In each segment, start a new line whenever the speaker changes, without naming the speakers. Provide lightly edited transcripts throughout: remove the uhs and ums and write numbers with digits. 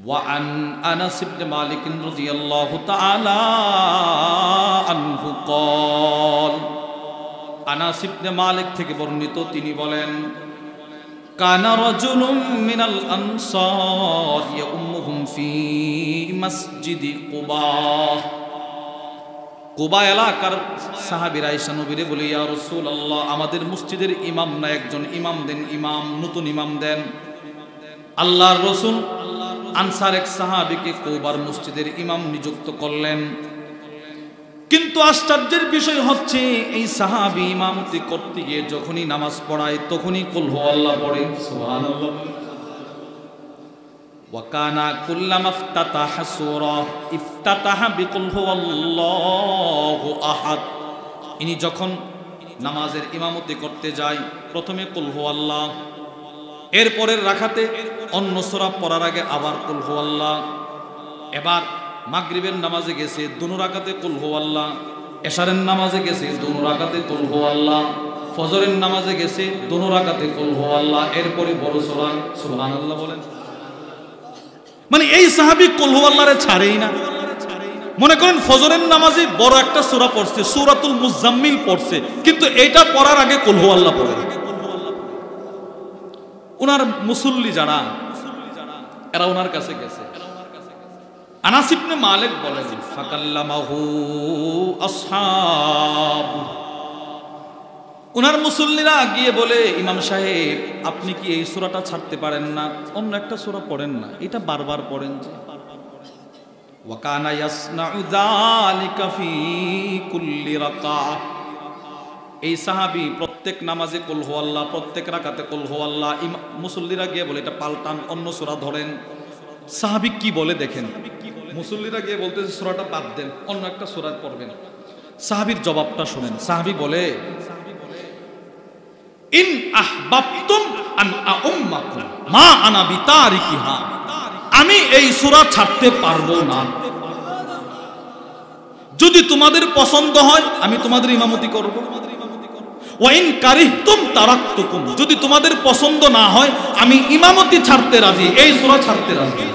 وعن أنس بن مالك رضي الله تعالى عنه قال আনাস ইবনে মালিক থেকে বর্ণিত তিনি বলেন কানা রাজুলুম মিনাল আনসার ইয়াউম্মুহুম ফি মসজিদি কুবা এলাকার সাহাবীরা এসে নবীরে বলে ইয়া রাসূলুল্লাহ আমাদের মসজিদের ইমাম না একজন ইমাম দেন নতুন ইমাম দেন আল্লাহর রাসূল আনসার এক সাহাবীকে কুবার মসজিদের ইমাম নিযুক্ত করলেন কিন্তু আশ্চর্যের বিষয় হচ্ছে এই সাহাবী ইমামতি করতে গিয়ে যখনই নামাজ পড়ায় তখনই কুল হুয়াল্লাহ পড়ে সুবহানাল্লাহ ওয়া কানা কুল্লামা ইফতাতাহা সূরা ইফতাতাহা বিকুল হুয়াল্লাহু আহাদ ইনি যখন নামাজের ইমামতি করতে যায় প্রথমে কুল হুয়াল্লাহ এরপরের রাকাতে অন্য সূরা পড়ার আগে আবার কুল হুয়াল্লাহ এবার মাগরিবের নামাজে গেছে দুনো রাকাতে কুল হুয়াল্লাহ এশারের নামাজে গেছে দুনো রাকাতে কুল হুয়াল্লাহ ফজরের নামাজে গেছে দুনো রাকাতে কুল হুয়াল্লাহ এরপরে বড় সূরা সুবহানাল্লাহ বলেন মানে এই সাহাবী কুল হুয়াল্লাহরে ছাড়েই না মনে করেন ফজরের নামাজে বড় একটা সূরা পড়ছে সূরাতুল মুজাম্মিল পড়ছে কিন্তু এইটা পড়ার আগে কুল হুয়াল্লাহ পড়ে ওনার মুসল্লি যারা এরা ওনার কাছে গেছে আনাস ইবনে মালিক বলেন ফাকাল্লামাহু আসহাব ওনার মুসল্লিরা গিয়ে বলে ইমাম সাহেব আপনি কি এই সূরাটা ছাড়তে পারেন না অন্য একটা সূরা পড়েন না এটা বারবার পড়েন যে ওয়া কানা ইয়াসনাউ যালিকা ফি কুল্লি রাকাআহ এই সাহাবী প্রত্যেক নামাজে কুল হুয়াল্লাহ প্রত্যেক রাকাতে কুল হুয়াল্লাহ মুসল্লিরা গিয়ে বলে এটা পাল্টান অন্য সূরা ধরেন সাহাবী কি বলে দেখেন মুসল্লিরা গিয়ে বলতেছে সূরাটা বাদ দেন অন্য একটা সূরা পড়বেন সাহাবীর জবাবটা শুনেন সাহাবী বলে ইন আহবাবতুম আন আউম্মাকুম মা আনা বিতারিকিহা আমি এই সূরা ছাড়তে পারবো না যদি তোমাদের পছন্দ হয় আমি তোমাদের ইমামতি করব ওয়া ইন কারিহতুম তারাকতুকুম যদি তোমাদের পছন্দ না হয় আমি ইমামতি ছাড়তে রাজি এই সূরা ছাড়তে রাজি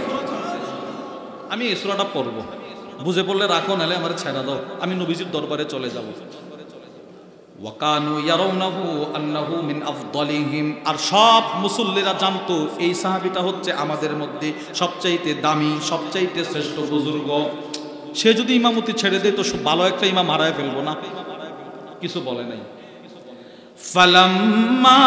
আমি এই সূরাটা পড়ব বুঝে পড়লে রাখো নালে আমারে ছেড়ে দাও আমি নবীজির দরবারে চলে যাব ওয়া কানু ইয়ারাউনাহু আন্নাহু মিন আফদালিহিম আর সব মুসল্লিরা জানতো এই সাহাবীটা হচ্ছে আমাদের মধ্যে সবচাইতে দামি সবচাইতে শ্রেষ্ঠ বুজুর্গ সে যদি ইমামতি ছেড়ে দেয় তো ভালো একটা ইমাম হারায় ফেলবো না কিছু বলে নাই ফালাম্মা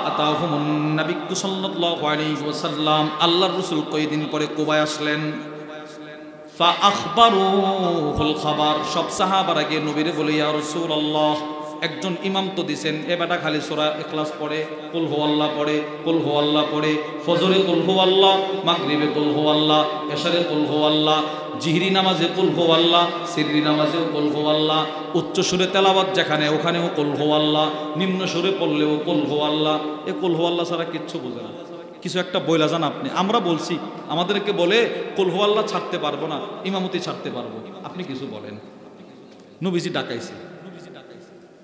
আতাহুমুন নবী সাল্লাল্লাহু আলাইহি ওয়াসাল্লাম আল্লাহর রাসূল কয়েকদিন পরে কুবায় আসলেন ফা আখবারুহুল খাবার সব সাহাবারা গিয়ে নবীরে বলে ইয়া রাসূলুল্লাহ একজন ইমাম তো দিবেন এ বেটা খালি সূরা ইখলাস পড়ে কুল হুয়াল্লাহ পড়ে কুল হুয়াল্লাহ পড়ে ফজরে কুল হুয়াল্লাহ মাগরিবে কুল হুয়াল্লাহ এশারে কুল হুয়াল্লাহ জিহরি নামাজে কুল হুয়াল্লাহ সিররি নামাজেও কুল হুয়াল্লাহ উচ্চ সুরে তেলাওয়াত যেখানে ওখানেও কুল হুয়াল্লাহ নিম্ন সুরে পড়লেও কুল হুয়াল্লাহ এ কুল হুয়াল্লাহ ছাড়া কিচ্ছু বোঝে না কিছু একটা বইলা যান আপনি আমরা বলছি আমাদেরকে বলে কুল হুয়াল্লাহ ছাড়তে পারবো না ইমামতি ছাড়তে পারবো আপনি কিছু বলেন নবীজি ডাকাইছে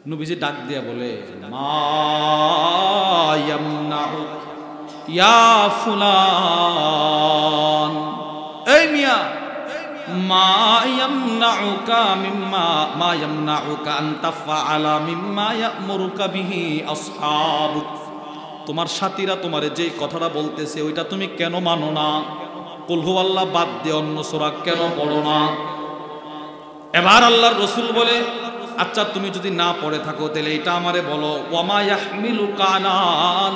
নবীজি ডাক দিয়া বলে মা ইয়ামনাউক ইয়া ফুলান এই মিয়া মা ইয়ামনাউকা আন তাফআলা মিম্মা ইয়া'মুরুকা বিহি আসহাবুক তোমার সাথীরা তোমারে যেই কথাটা বলতেছে ওইটা তুমি কেন মানো না কুল হুয়াল্লাহ বাদ দিয়ে অন্য সূরা কেন পড়ো না এবার আল্লাহর রাসূল বলে আচ্ছা তুমি যদি না পড়ে থাকো তাহলে এটা আমারে বলো ওয়ামা ইয়াহমিলু কানা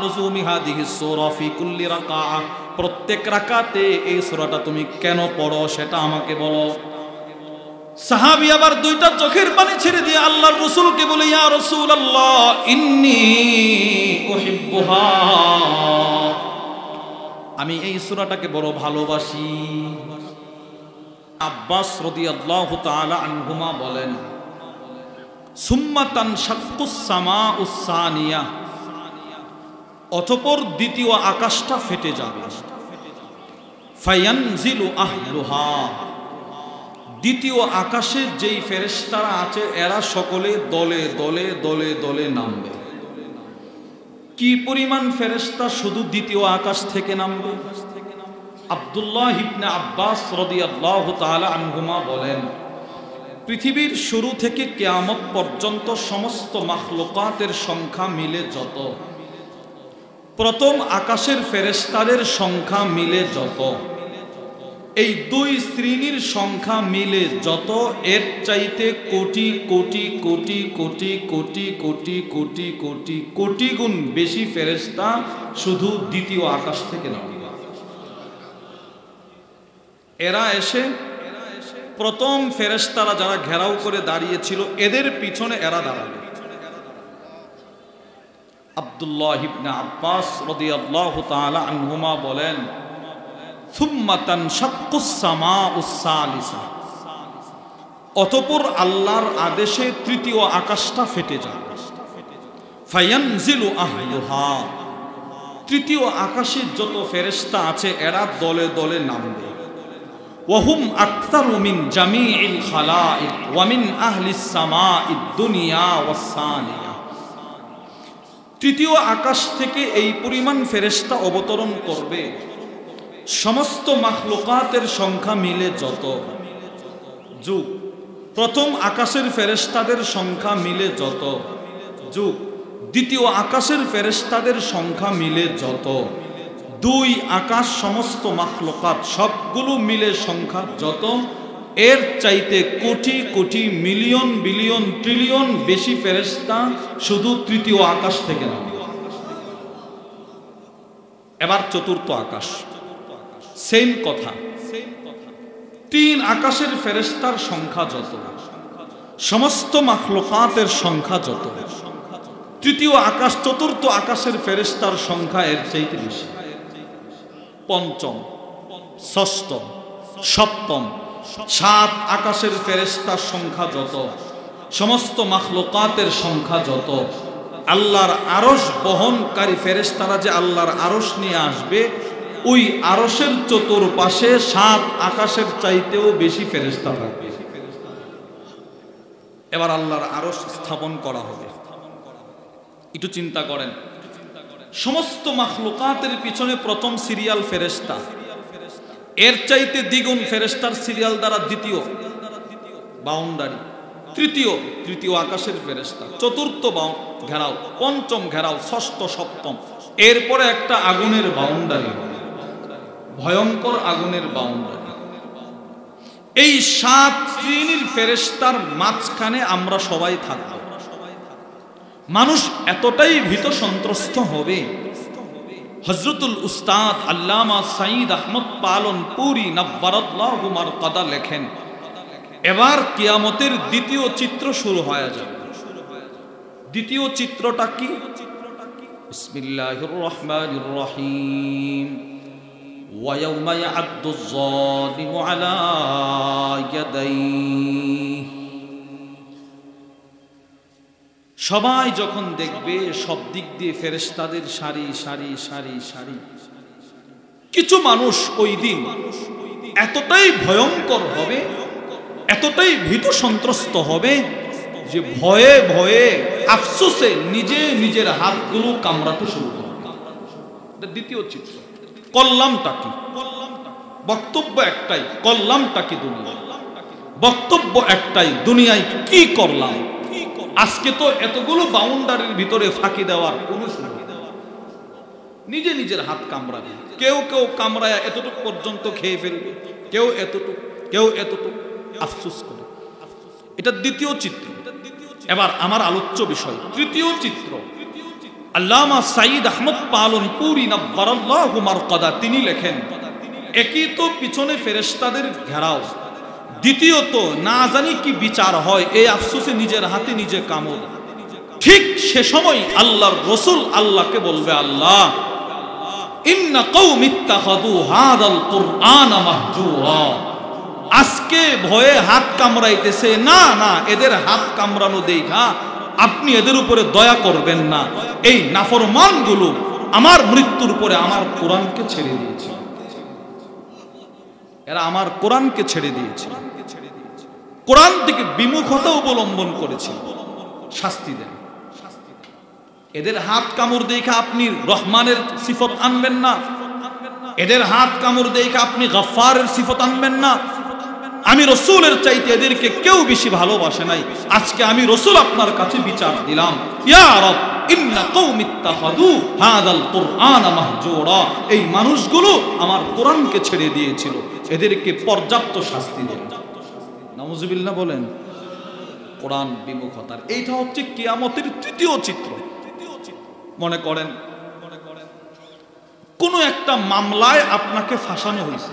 নুজুমি হাদিহি সূরা ফি কুল্লি রাকাআ প্রত্যেক রাকাতে এই সূরাটা তুমি কেন পড়ো সেটা আমাকে বলো সাহাবী আবার দুইটা চোখের পানি ছেড়ে দিয়ে আল্লাহর রাসূলকে বলে ইয়া রাসূলুল্লাহ ইন্নী উহিব্বুহা আমি এই সূরাটাকে বড় ভালোবাসি আব্বাস রাদিয়াল্লাহু তাআলা আনহুমা বলেন সুম্মাতান শাক্কুস সামাউস সানিয়া অতঃপর দ্বিতীয় আকাশটা ফেটে যাবে ফায়ানজিলু আহলুহা দ্বিতীয় আকাশে যেই ফেরেশতারা আছে এরা সকলে দলে দলে দলে দলে নামবে কি পরিমাণ ফেরেশতা শুধু দ্বিতীয় আকাশ থেকে নামবে আব্দুল্লাহ ইবনে আব্বাস রাদিয়াল্লাহু তাআলা আনহুমা বলেন, পৃথিবীর শুরু থেকে কিয়ামত পর্যন্ত সমস্ত মাখলুকাতের সংখ্যা মিলে যত, প্রথম আকাশের ফেরেশতাদের সংখ্যা মিলে যত, এই দুই শ্রেণীর সংখ্যা মিলে যত, এর চাইতে কোটি কোটি কোটি কোটি কোটি কোটি কোটি কোটি কোটি গুণ বেশি ফেরেশতা শুধু দ্বিতীয় আকাশ থেকে নামে। এরা এসে প্রথম ফেরেশতারা যারা ঘেরাও করে দাঁড়িয়েছিল এদের পিছনে এরা দাঁড়াবে। আব্দুল্লাহ ইবনে আব্বাস রাদিয়াল্লাহু তাআলা আনহুমা বলেন, সুম্মা তানশাক্কুস সামাউস সালিসা, অতঃপর আল্লাহর আদেশে তৃতীয় আকাশটা ফেটে যাবে। ফায়ানজিলু আহলুহা, তৃতীয় আকাশে যত ফেরেশতা আছে এরা দলে দলে নামবে। ওয়াহুম আকতারু মিন জামিইল খালাইক ওয়া মিন আহলিস সামাইদ দুনিয়া ওয়াস সানিয়া, তৃতীয় আকাশ থেকে এই পরিমাণ ফেরেশতা অবতরণ করবে, সমস্ত মাখলুকাতের সংখ্যা মিলে যত, যুগ প্রথম আকাশের ফেরেশতাদের সংখ্যা মিলে যত, যুগ দ্বিতীয় আকাশের ফেরেশতাদের সংখ্যা মিলে যত, দুই আকাশ সমস্ত মাখলুকাত সবগুলো মিলে সংখ্যা যত, এর চাইতে crore crore million billion trillion বেশি ফেরেশতা শুধু তৃতীয় আকাশ থেকে নামে। এবার চতুর্থ আকাশ, সেম কথা, তিন আকাশের ফেরেশতার সংখ্যা যত, সমস্ত মাখলুকাতের সংখ্যা যত, তৃতীয় আকাশ চতুর্থ আকাশের ফেরেশতার সংখ্যা এর চাইতে বেশি। পঞ্চম, ষষ্ঠ, সপ্তম, সাত আকাশের ফেরেশতার সংখ্যা যত, সমস্ত মাখলুকাতের সংখ্যা যত, আল্লাহর আরশ বহনকারী ফেরেশতারা যে আল্লাহর আরশ নিয়ে আসবে, ওই আরশের চতুর্পাশে সাত আকাশের চাইতেও বেশি ফেরেশতা থাকবে। এবার আল্লাহর আরশ স্থাপন করা হবে। একটু চিন্তা করেন, সমস্ত মাখলুকাতের পিছনে প্রথম সিরিয়াল ফেরেশতা, এর চাইতে দ্বিগুণ ফেরেশতার সিরিয়াল দ্বারা দ্বিতীয় বাউন্ডারি, তৃতীয় আকাশের ফেরেশতা, চতুর্থ ঘেরাও, পঞ্চম ঘেরাও, ষষ্ঠ, সপ্তম, এরপরে একটা আগুনের বাউন্ডারি, ভয়ঙ্কর আগুনের বাউন্ডারি। এই সাত শ্রেণীর ফেরেশতার মাঝখানে আমরা সবাই থাকব। মানুষ এতটাই ভীত সন্ত্রস্ত হবে, হযরতুল উস্তাদ আল্লামা সাঈদ আহমদ পালনপুরি নব্বারাল্লাহু মারকাদা লেখেন, এবার কিয়ামতের দ্বিতীয় চিত্র শুরু হয়ে যাবে। দ্বিতীয় চিত্রটা কি? বিসমিল্লাহির রহমানির রহিম। ওয়া ইয়াউমা ইয়া'আদ্দুয যালিমু আলা ইয়াদাইহি, সবাই যখন দেখবে সব দিক দিয়ে ফেরেশতাদের সারি সারি সারি সারি, কিছু মানুষ ওই দিন এতটাই ভয়ঙ্কর হবে, এতটাই ভীত সন্ত্রস্ত হবে যে ভয়ে ভয়ে আফসোসে নিজে নিজের হাতগুলো কামড়াতে শুরু করবে। দ্বিতীয় চিত্র। করলামটা কি? বক্তব্য একটাই, করলামটা কি দুনিয়া? বক্তব্য একটাই, দুনিয়ায় কি করলাম? আজকে তো এতগুলো বাউন্ডারির ভিতরে ফাঁকি দেওয়ার কোনো সুযোগ নেই। নিজে নিজের হাত কামড়াবে, কেউ কেউ কামড়ায় এতটুকু পর্যন্ত খেয়ে ফেলবে, কেউ এতটুকু, কেউ এতটুকু, আফসোস করে। এটা দ্বিতীয় চিত্র। এবার আমার আলোচ্য বিষয় তৃতীয় চিত্র। আল্লামা সাঈদ আহমদ পালনপুরি নব্বারাল্লাহু মারকাদা তিনি লেখেন, একই তো পিছনে ফেরেশতাদের ঘেরাও, দ্বিতীয়ত না জানি কি বিচার হয়, এই আফসোসে নিজের হাতে নিজে কামড়। ঠিক সে সময় আল্লাহর রাসূল আল্লাহকে বলবে, আল্লাহ ইন্না কওমি ইত্তাখাযু হাযাল কুরআনা মাহজুরা, আজকে ভয়ে হাত কামড়াইতেছে, না না এদের হাত কামড়ানো দেখা আপনি এদের উপরে দয়া করবেন না, এই নাফরমানগুলো আমার মৃত্যুর পরে আমার কোরআনকে ছেড়ে দিয়েছে, এরা আমার কোরআনকে ছেড়ে দিয়েছে, কোরআন থেকে বিমুখতা অবলম্বন করেছে, শাস্তি দেন। এদের হাত কামড় দেখে আপনি রহমানের সিফত আনবেন না, এদের হাত কামড় দেখে আপনি গফফারের সিফত আনবেন না। আমি রসুলের চাইতে এদেরকে কেউ বেশি ভালোবাসে নাই। আজকে আমি রসুল আপনার কাছে বিচার দিলাম, ইয়া রব ইন্না কওমি ইত্তাখাযু হাযাল কুরআন মাহজুরা, এই মানুষগুলো আমার কোরআনকে ছেড়ে দিয়েছিল, এদেরকে পর্যাপ্ত শাস্তি দেন। নাউজুবিল্লাহ বলেন। কোরআন বিমুখতার এইটা হচ্ছে কিয়ামতের তৃতীয় চিত্র। মনে করেন কোন একটা মামলায় আপনাকে ফাঁসানো হয়েছে,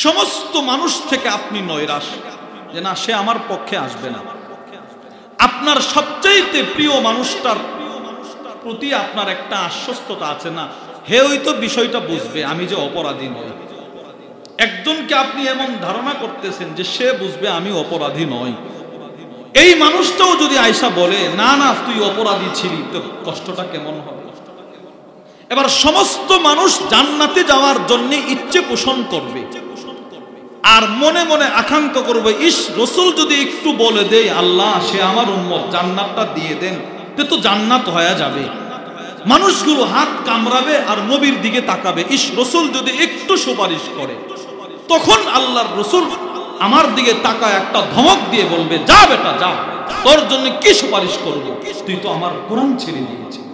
সমস্ত মানুষ থেকে আপনি নৈরাশ যে না, সে আমার পক্ষে আসবে না। আপনার সবচাইতে প্রিয় মানুষটার প্রতি আপনার একটা আশ্বস্ততা আছে, না হে ওই তো বিষয়টা বুঝবে আমি যে অপরাধী নই। একজনকে আপনি এমন ধারণা করতেছেন যে সে বুঝবে আমি অপরাধী নই। এই মানুষটাও যদি আয়সা বলে না না তুই অপরাধী ছিলি, তো কষ্টটা কেমন হবে? এবার সমস্ত মানুষ জান্নাতে যাওয়ার জন্য ইচ্ছে পোষণ করবে, আর মনে মনে আকাঙ্ক্ষা করবে ইস রসুল যদি একটু বলে দেয় আল্লাহ সে আমার উম্মত, জান্নাতটা দিয়ে দেন, তো জান্নাত হয়ে যাবে। মানুষগুলো হাত কামড়াবে আর নবীর দিকে তাকাবে, ইস রসুল যদি একটু সুপারিশ করে। তখন আল্লাহর রসুল আমার দিকে তাকায় একটা ধমক দিয়ে বলবে, যা বেটা যা, তোর জন্য কি সুপারিশ করবো? তুই তো আমার কোরআন ছেড়ে দিয়েছিস,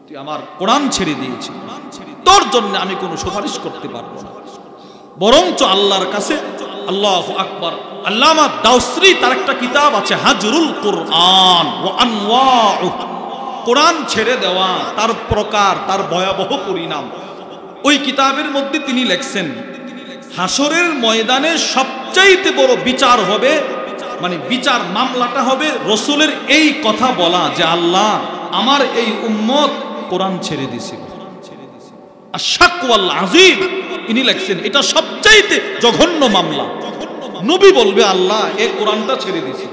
তুই আমার কোরআন ছেড়ে দিয়েছিস, তোর জন্য আমি কোনো সুপারিশ করতে পারবো না। বরঞ্চ আল্লাহর কাছে আল্লাহু আকবার। আল্লামা দাউসরি তার একটা কিতাব আছে হাজরুল কুরআন ওয়া আনওয়াউ, কোরআন ছেড়ে দেওয়া তার প্রকার, তার ভয়াবহ পরিণাম। ওই কিতাবের মধ্যে তিনি লেখছেন হাসরের ময়দানে সবচাইতে বড় বিচার হবে, মানে বিচার মামলাটা হবে রসুলের এই কথা বলা যে আল্লাহ আমার এই উম্মত কোরআন ছেড়ে দিয়েছিল। আশ-শাকওয়াল আযীম ইনি লেখছেন এটা সবচাইতে জঘন্য মামলা। নবী বলবে আল্লাহ এই কোরআনটা ছেড়ে দিয়েছিল,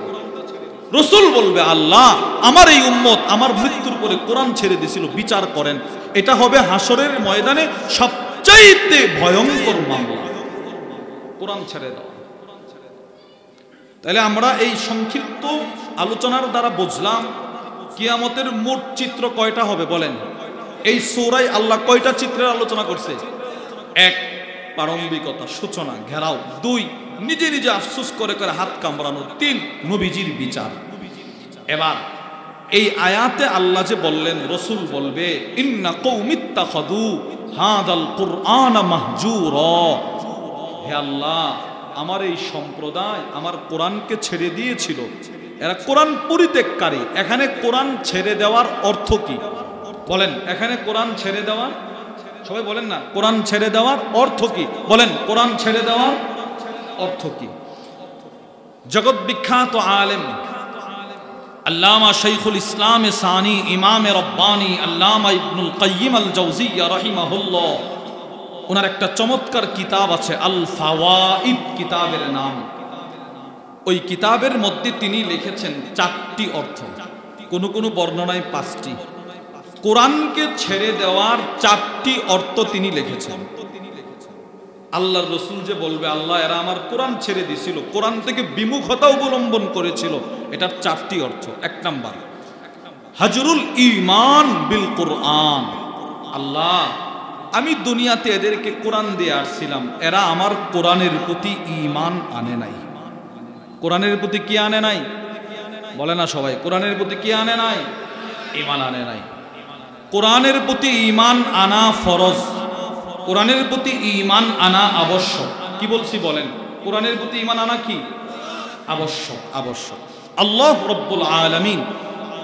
রসুল বলবে আল্লাহ আমার এই উম্মত আমার মৃত্যুর পরে কোরআন ছেড়ে দিয়েছিল, বিচার করেন। এটা হবে হাসরের ময়দানে সবচাইতে ভয়ঙ্কর মামলা, কোরআন ছেড়ে দাও। তাহলে আমরা এই সংক্ষিপ্ত আলোচনার দ্বারা বুঝলাম কিয়ামতের মোট চিত্র কয়টা হবে বলেন? এই সূরায় আল্লাহ কয়টা চিত্রের আলোচনা করছে? 1 প্রারম্ভিকতা, সূচনা, ঘেরাও। 2 নিজে নিজে আফসোস করে করে হাত কামড়ানো। 3 নবীজির বিচার। এবার এই আয়াতে আল্লাহ যে বললেন রসুল বলবে ইন্না কওমি ইত্তাখাযু হাযাল কুরআন মাহজুরা, হে আল্লাহ আমার এই সম্প্রদায় আমার কোরআনকে ছেড়ে দিয়েছিল, এরা কোরআন পরিত্যাগকারী। এখানে কোরআন ছেড়ে দেওয়ার অর্থ কি বলেন? এখানে কোরআন ছেড়ে দেওয়ার, সবাই বলেন না কোরআন ছেড়ে দেওয়ার অর্থ কি বলেন? কোরআন ছেড়ে দেওয়ার অর্থ কি? জগৎ বিখ্যাত আলেম আল্লামা শাইখুল ইসলাম সানি ইমামে রব্বানি আল্লামা ইবনুল কাইয়িম আল জাওজিয়্যা রাহিমাহুল্লাহ, ওনার একটা চমৎকার কিতাব আছে আল ফাওয়াইদ কিতাবের নাম। ওই কিতাবের মধ্যে তিনি লিখেছেন 4টি অর্থ, কোন কোন বর্ণনায় 5টি। কোরআনকে ছেড়ে দেওয়ার 4টি অর্থ তিনি লিখেছেন। আল্লাহর রসুল যে বলবে আল্লাহ এরা আমার কোরআন ছেড়ে দিছিল, কোরআন থেকে বিমুখতা অবলম্বন করেছিল, এটার 4টি অর্থ। 1 নাম্বার হাজরুল ঈমান বিল কোরআন, আল্লাহ আমি দুনিয়াতে এদেরকে কোরআন দিয়ে আসছিলাম, এরা আমার কোরআনের প্রতি ঈমান আনে নাই। কোরআনের প্রতি কি আনে নাই বলে না সবাই? কোরআনের প্রতি কি আনে নাই? ঈমান আনে নাই। কোরআনের প্রতি ঈমান আনা ফরজ, কোরআনের প্রতি ঈমান আনা আবশ্যক। কি বলছি বলেন? কোরআনের প্রতি ঈমান আনা কি আবশ্যক? আবশ্যক। আল্লাহ রাব্বুল আলামিন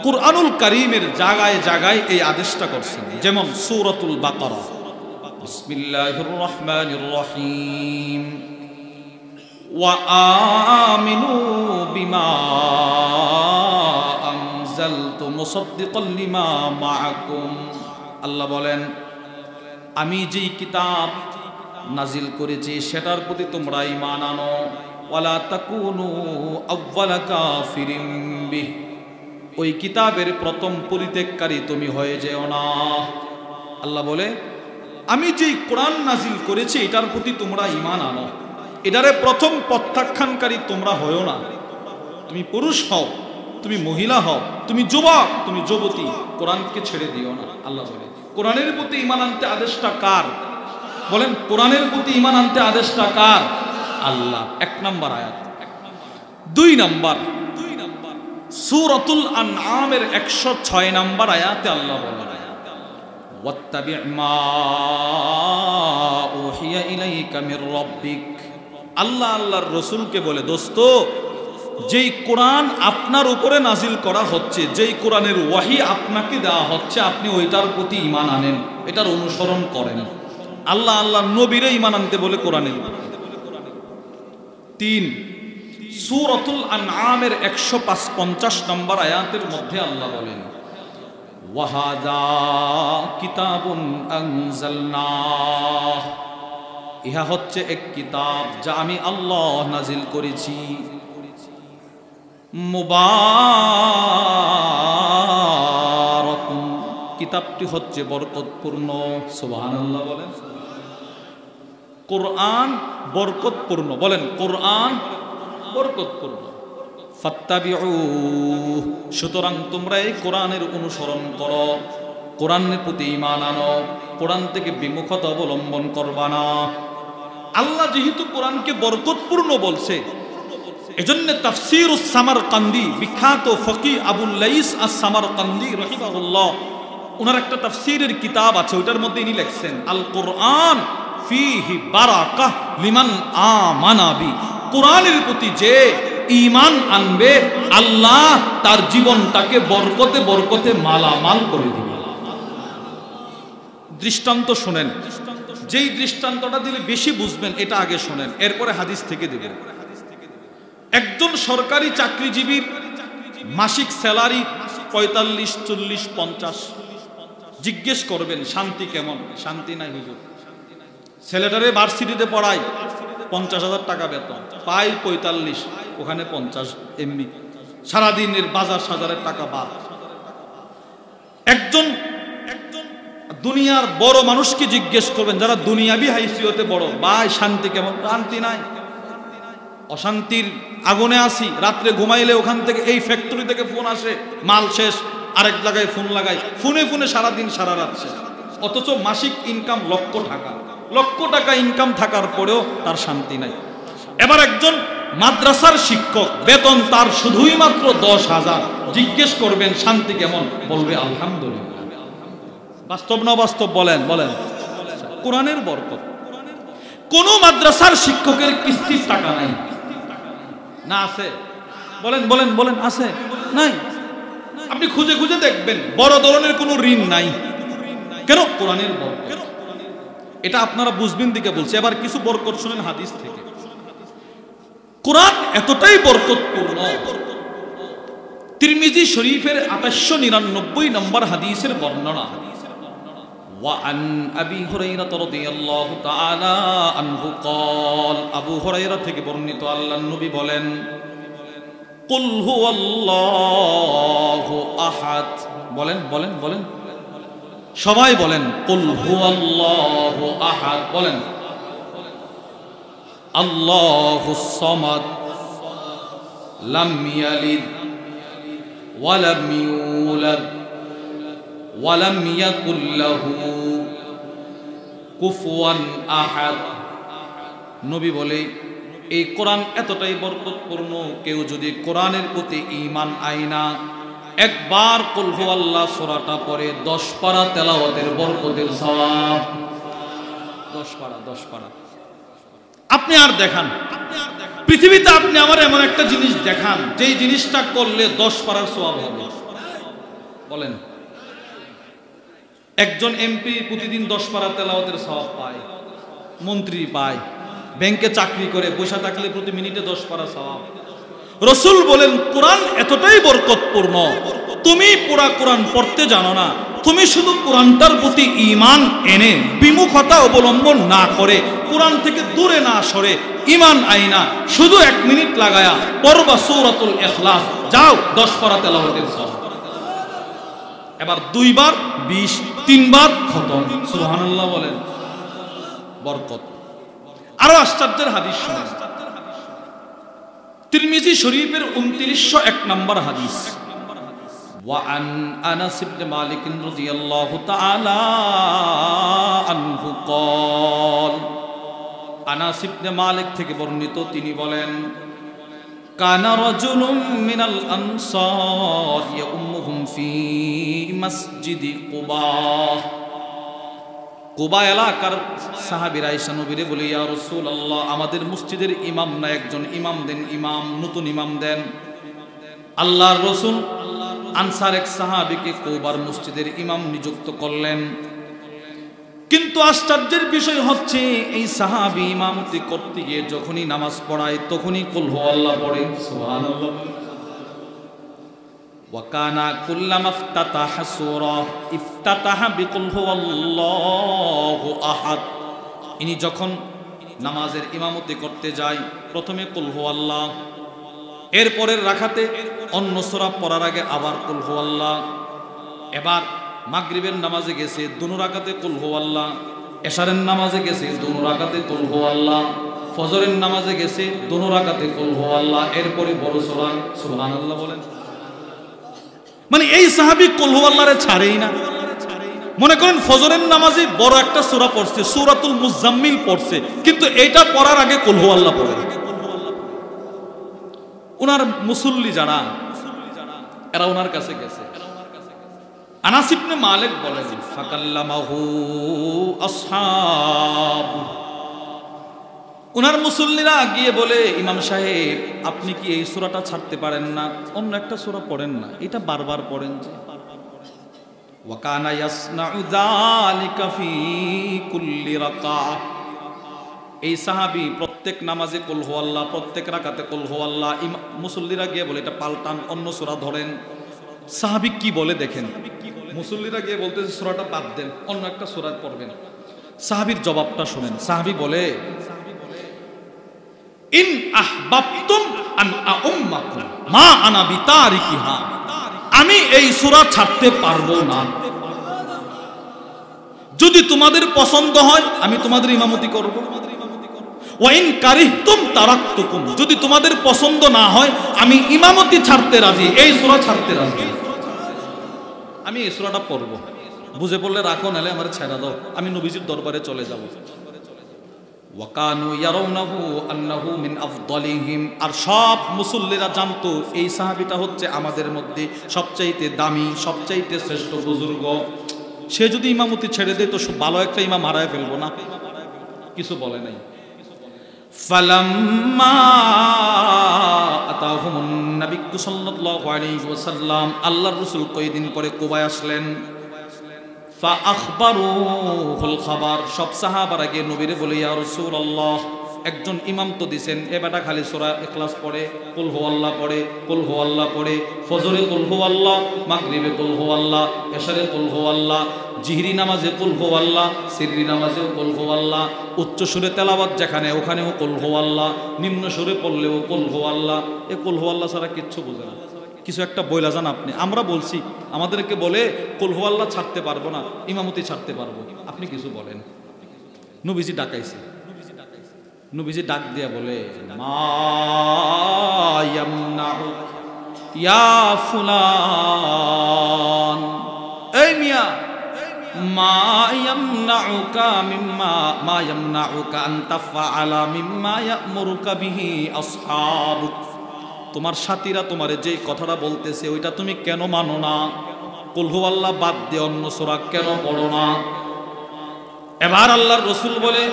কুরআনুল কারীমের জায়গায় জায়গায় এই আদেশটা করছেন, যেমন সূরাতুল বাকারা বিসমিল্লাহির রহমানির রহিম ওয়া আমিনু বিমা আনজালতু মুসাদ্দিকাল লিমা মাআকুম। আল্লাহ বলেন আমি যেই কিতাব নাজিল করেছি সেটার প্রতি তোমরা ঈমান আনো, ওয়ালা তাকুনু আউওয়ালা কাফিরিন বিহ, ওই কিতাবের প্রথম পরিত্যাগকারী তুমি হয়ে যেও না। আল্লাহ বলে আমি যেই কোরআন নাজিল করেছি এটার প্রতি তোমরা ঈমান আনো, এটারে প্রথম প্রত্যাখ্যানকারী তোমরা হয়ো না। তুমি পুরুষ হও, তুমি মহিলা হও, তুমি যুবক, তুমি যুবতী, কোরআনকে ছেড়ে দিও না। আল্লাহ বলে কোরআনের প্রতি ঈমান আনতে আদেশটা কার? বলেন, কোরআনের প্রতি ঈমান আনতে আদেশটা কার? আল্লাহ। 1 নম্বর আয়াত। 2 নম্বর, সূরাতুল আনআমের 106 নম্বর আয়াতে আল্লাহ বলেন, ওয়াত্তাবি' মা উহিয়া ইলাইকা মির রাব্বিক। আল্লাহ আল্লাহর রাসূলকে বলে, দোস্ত, যেই কোরআন আপনার উপরে নাজিল করা হচ্ছে, যেই কোরআনের ওয়াহি আপনাকে দেওয়া হচ্ছে, আপনি ওইটার প্রতি ঈমান আনেন, এটার অনুসরণ করেন। আল্লাহ আল্লাহর নবীরে ঈমান আনতে বলে কোরআনের। 3, সূরাতুল আনআমের 155 নম্বর আয়াতের মধ্যে আল্লাহ বলেন, ওয়াহাদা কিতাবুন আনজালনাহ। ইহা হচ্ছে এক কিতাব যা আমি আল্লাহ নাজিল করেছি। মুবারাকুন, কিতাবটি হচ্ছে বরকতপূর্ণ। সুবহানাল্লাহ বলেন। কোরআন বরকতপূর্ণ, বলেন কোরআন বরকতপূর্ণ। ফাত্তাবিউ, সুতরাং তোমরা এই কোরআনের অনুসরণ করো, কোরআনের প্রতি ঈমান আনো, কোরআন থেকে বিমুখতা অবলম্বন করবা না। আল্লাহ যেহেতু কোরআনকে বরকতপূর্ণ বলছে, এজন্য তাফসীরুস সামারকান্দি, বিখ্যাত ফকিহ আবুল লাইস আস-সামারকান্দি রাহিমাহুল্লাহ, ওনার একটা তাফসীরের কিতাব আছে, ওইটার মধ্যে ইনি লিখছেন, আল কোরআন ফীহি বারাকাহ লিমান আমানা বি। কোরআনের প্রতি যে ঈমান আনবে, আল্লাহ তার জীবনটাকে বরকতে বরকতে মালামাল করে দিবে। দৃষ্টান্ত শুনেন, যেই দৃষ্টান্তটা দিলে বেশি বুঝবেন এটা আগে শোনেন, এরপরে হাদিস থেকে দিবেন। একজন সরকারি চাকরিজীবীর মাসিক স্যালারি 45, 40, 50। জিজ্ঞেস করবেন শান্তি কেমন? শান্তি নাই হুজুর। ছেলেটারে ভার্সিটিতে পড়াই, 50,000 টাকা বেতন, পাই 45, ওখানে 50 এমনি, সারাদিনের বাজার সাজারের টাকা বাদ। একজন দুনিয়ার বড় মানুষকে জিজ্ঞেস করবেন, যারা দুনিয়াবি হাইসিয়তে বড়, ভাই শান্তি কেমন? শান্তি নাই, অশান্তির আগুনে আসি। রাত্রে ঘুমাইলে ওখান থেকে, এই ফ্যাক্টরি থেকে ফোন আসে, মাল শেষ, আরেক জায়গায় ফোন লাগাই, ফোনে ফোনে সারাদিন সারা রাত শেষ। অথচ মাসিক ইনকাম লক্ষ টাকা ইনকাম থাকার পরেও তার শান্তি নাই। এবার একজন মাদ্রাসার শিক্ষক, বেতন তার শুধুই মাত্র 10,000। জিজ্ঞেস করবেন শান্তি কেমন? বলবে আলহামদুলিল্লাহ। বাস্তব না বাস্তব? বলেন বলেন। কোরআনের বরকত। কোন মাদ্রাসার শিক্ষকের কিস্তির টাকা নাই না? আছে? বলেন বলেন বলেন, আছে? নাই? আপনি খুঁজে খুঁজে দেখবেন, বড় ধরনের কোনো ঋণ নাই। কেন? কোরআনের বরকত। এটা আপনারা বুঝবেন দিকে বলছে। এবার কিছু বরকত শুনেন হাদিস থেকে। কোরআন এতটাই বরকতপূর্ণ, তিরমিজি শরীফের 2899 নম্বর হাদিসের বর্ণনা। وعن أبي هريرة رضي الله تعالى عنه قال, আবু হুরায়রা থেকে বর্ণিত, আল্লাহর নবী বলেন, কুল হুয়াল্লাহু আহাদ। বলেন বলেন বলেন, সবাই বলেন, কুল হুয়াল্লাহু আহাদ। বলেন, আল্লাহুস সামাদ, লাম ইয়ালিদ ওয়া লাম ইউলাদ ওয়ালাম ইয়াকুল লাহু কুফুয়ান আহাদ। নবী বলে, এই কোরআন এতটাই বরকতপূর্ণ, কেউ যদি কোরআনের প্রতি ঈমান আইনা একবার কুল হুয়াল্লাহ সূরাটা পড়ে 10 পারা তেলাওয়াতের বরকতের সওয়াব। 10 পারা। আপনি আর দেখান পৃথিবীতে, আপনি আমার এমন একটা জিনিস দেখান যেই জিনিসটা করলে 10 পারার সওয়াব হবে। বলেন, একজন এমপি প্রতিদিন 10 পারা তেলাওয়াতের সওয়াব পায়, মন্ত্রী পায়, ব্যাংকে চাকরি করে বসে থাকলে প্রতি মিনিটে 10 পারা সওয়াব। রাসূল বলেন, কোরআন এতটাই বরকতপূর্ণ, তুমি পুরা কোরআন পড়তে জানো না, তুমি শুধু কোরআনটার প্রতি ঈমান এনে বিমুখতা অবলম্বন না করে, কোরআন থেকে দূরে না সরে ঈমান আইনা শুধু 1 মিনিট লাগায়া পড়বা সূরাতুল ইখলাস, যাও 10 পারা তেলাওয়াতের সওয়াব। এবার 2 বার 20, 3 বার খতম। সুবহানাল্লাহ বলেন, বরকত। আরো আশ্চর্যের হাদিস শুনুন, তিরমিজি শরীফের 2901 নম্বর হাদিস। وعن أنس بن مالك رضي الله تعالى عنه قال আনাস ইবনে মালিক থেকে বর্ণিত তিনি বলেন কানা রাজুলুম মিনাল আনসার ইয়াউম্মুহুম ফি মসজিদি কুবা কুবা এলাকার সাহাবীরা এসে নবীরে বলে ইয়া রাসূলুল্লাহ আমাদের মসজিদের ইমাম না একজন ইমাম দেন ইমাম নতুন ইমাম দেন আল্লাহর রাসূল আনসার এক সাহাবীকে কুবার মসজিদের ইমাম নিযুক্ত করলেন কিন্তু আশ্চর্যের বিষয় হচ্ছে এই সাহাবী ইমামতি করতে গিয়ে যখনই নামাজ পড়ায় তখনই কুল হুয়াল্লাহ পড়ে সুবহানাল্লাহ ওয়া কানা কুল্লামা ইফতাতাহা সূরা ইফতাতাহা বিকুল হুয়াল্লাহু আহাদ ইনি যখন নামাজের ইমামতি করতে যায় প্রথমে কুল হুয়াল্লাহ এরপরের রাকাতে অন্য সূরা পড়ার আগে আবার কুল হুয়াল্লাহ এবার মাগরিবের নামাজে গেছে দুনো রাকাতে কুল হুয়াল্লাহ এশারের নামাজে গেছে দুনো রাকাতে কুল হুয়াল্লাহ ফজরের নামাজে গেছে দুনো রাকাতে কুল হুয়াল্লাহ এরপরে বড় সূরা সুবহানাল্লাহ বলেন মানে এই সাহাবী কুল হুয়াল্লাহরে ছাড়েই না মনে করেন ফজরের নামাজে বড় একটা সূরা পড়ছে সূরাতুল মুজাম্মিল পড়ছে কিন্তু এটা পড়ার আগে কুল হুয়াল্লাহ পড়ে ওনার মুসল্লি যারা এরা ওনার কাছে গেছে আনাস ইবনে মালিক বলেন ফাকাল্লামাহু আসহাব ওনার মুসল্লিরা গিয়ে বলে ইমাম সাহেব আপনি কি এই সূরাটা ছাড়তে পারেন না অন্য একটা সূরা পড়েন না এটা বারবার পড়েন যে ওয়া কানা ইয়াসনাউ যালিকা ফি কুল্লি রাকাআহ এই সাহাবী প্রত্যেক নামাজে কুল হুয়াল্লাহ প্রত্যেক রাকাতে কুল হুয়াল্লাহ মুসল্লিরা গিয়ে বলে এটা পাল্টান অন্য সূরা ধরেন সাহাবী কি বলে দেখেন মুসল্লিরা গিয়ে বলতেছে সূরাটা বাদ দেন অন্য একটা সূরা পড়বেন সাহাবীর জবাবটা শুনেন সাহাবী বলে ইন আহবাবতুম আন আউম্মাকুম মা আনা বিতারিকিহা আমি এই সূরা ছাড়তে পারবো না যদি তোমাদের পছন্দ হয় আমি তোমাদের ইমামতি করব ওয়া ইন কারিহতুম তারাকতুকুম যদি তোমাদের পছন্দ না হয় আমি ইমামতি ছাড়তে রাজি এই সূরা ছাড়তে রাজি আমি এই সূরাটা পড়ব বুঝে পড়লে রাখো নালে আমার ছেড়ে দাও আমি নবীজির দরবারে চলে যাব ওয়া কানু ইয়ারাউনাহু আন্নাহু মিন আফদালিহিম আর সব মুসল্লিরা জানতো এই সাহাবীটা হচ্ছে আমাদের মধ্যে সবচাইতে দামি সবচাইতে শ্রেষ্ঠ বুজুর্গ সে যদি ইমামতি ছেড়ে দেয় তো ভালো একটা ইমাম হারায় ফেলবো না কিছু বলে নাই ফালাম্মা আতাহুমুন নবী সাল্লাল্লাহু আলাইহি ওয়াসাল্লাম আল্লাহর রাসূল কয়েকদিন পরে কুবায় আসলেন ফা আখবারুহুল খাবার সব সাহাবারা গিয়ে নবীরে বলে ইয়া রাসূলুল্লাহ একজন ইমাম তো দিবেন এ বেটা খালি সূরা ইখলাস পড়ে কুল হুয়াল্লাহ পড়ে কুল হুয়াল্লাহ পড়ে ফজরে কুল হুয়াল্লাহ মাগরিবে কুল হুয়াল্লাহ এশারে কুল হুয়াল্লাহ জিহরি নামাজে কুল হুয়াল্লাহ সিররি নামাজেও কুল হুয়াল্লাহ উচ্চ সুরে তেলাওয়াত যেখানে ওখানেও কুল হুয়াল্লাহ নিম্ন সুরে পড়লেও কুল হুয়াল্লাহ এ কুল হুয়াল্লাহ ছাড়া কিচ্ছু বোঝে না কিছু একটা বইলা যান আপনি আমরা বলছি আমাদেরকে বলে কুল হুয়াল্লাহ ছাড়তে পারবো না ইমামতি ছাড়তে পারবো আপনি কিছু বলেন নবীজি ডাকাইছে নবীজি ডাক দিয়া বলে মা ইয়ামনাউ ইয়া ফুলান এই মিয়া মা ইয়ামনাউকা মিম্মা মা ইয়ামনাউকা আন তাফআলা মিম্মা ইয়া'মুরুকা বিহি আসহাবুক তোমার সাথীরা তোমারে যে কথাটা বলতেছে ওইটা তুমি কেন মানো না কুল হুয়াল্লাহ বাদ দিয়ে অন্য সূরা কেন পড়ো না এবার আল্লাহর রাসূল বলে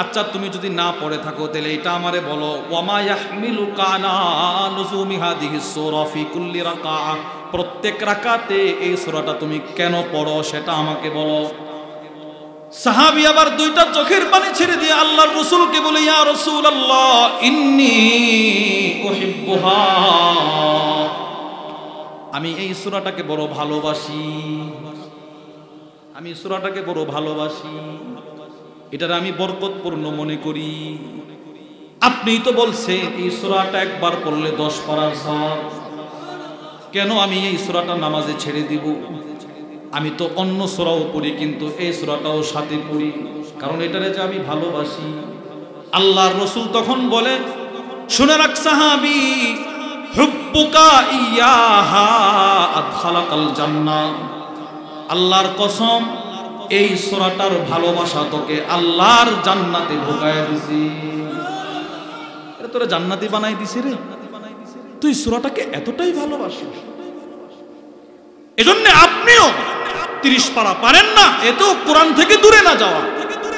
আচ্ছা তুমি যদি না পড়ে থাকো তাহলে এটা আমারে বলো ওয়ামা ইয়াহমিলুকা আলা নুজুমি হাদিহিস সূরা ফি কুল্লি রাকাআ প্রত্যেক রাকাতে এই সূরাটা তুমি কেন পড়ো সেটা আমাকে বলো সাহাবী আবার দুইটা চোখের পানি ছেড়ে দিয়ে আল্লাহর রাসূলকে বলে ইয়া রাসূলুল্লাহ ইন্নী উহিব্বুহা আমি এই সূরাটাকে বড় ভালোবাসি আমি সূরাটাকে বড় ভালোবাসি এটার আমি বরকতপূর্ণ মনে করি আপনিই তো বলছেন এই সূরাটা একবার পড়লে 10 পারার সওয়াব কেন আমি এই সূরাটা নামাজে ছেড়ে দিব আমি তো অন্য সূরাও পড়ি কিন্তু এই সূরাটাও সাথে পড়ি কারণ এটারে যে আমি ভালোবাসি আল্লাহর রাসূল তখন বলে শুনে রাখ সাহাবী হুব্বুকা ইয়াহা আদখালাকাল জান্নাহ। আল্লাহর কসম, এই সূরাটার ভালোবাসা তোকে আল্লাহর জান্নাতে ঢুকায় দিছি। এটা তোরে জান্নাতি বানাই দিছি রে, তুই সূরাটাকে এতটাই ভালোবাসিস। এজন্য আপনিও 30 পারা পারেন না, এতেও কোরআন থেকে দূরে না যাওয়া,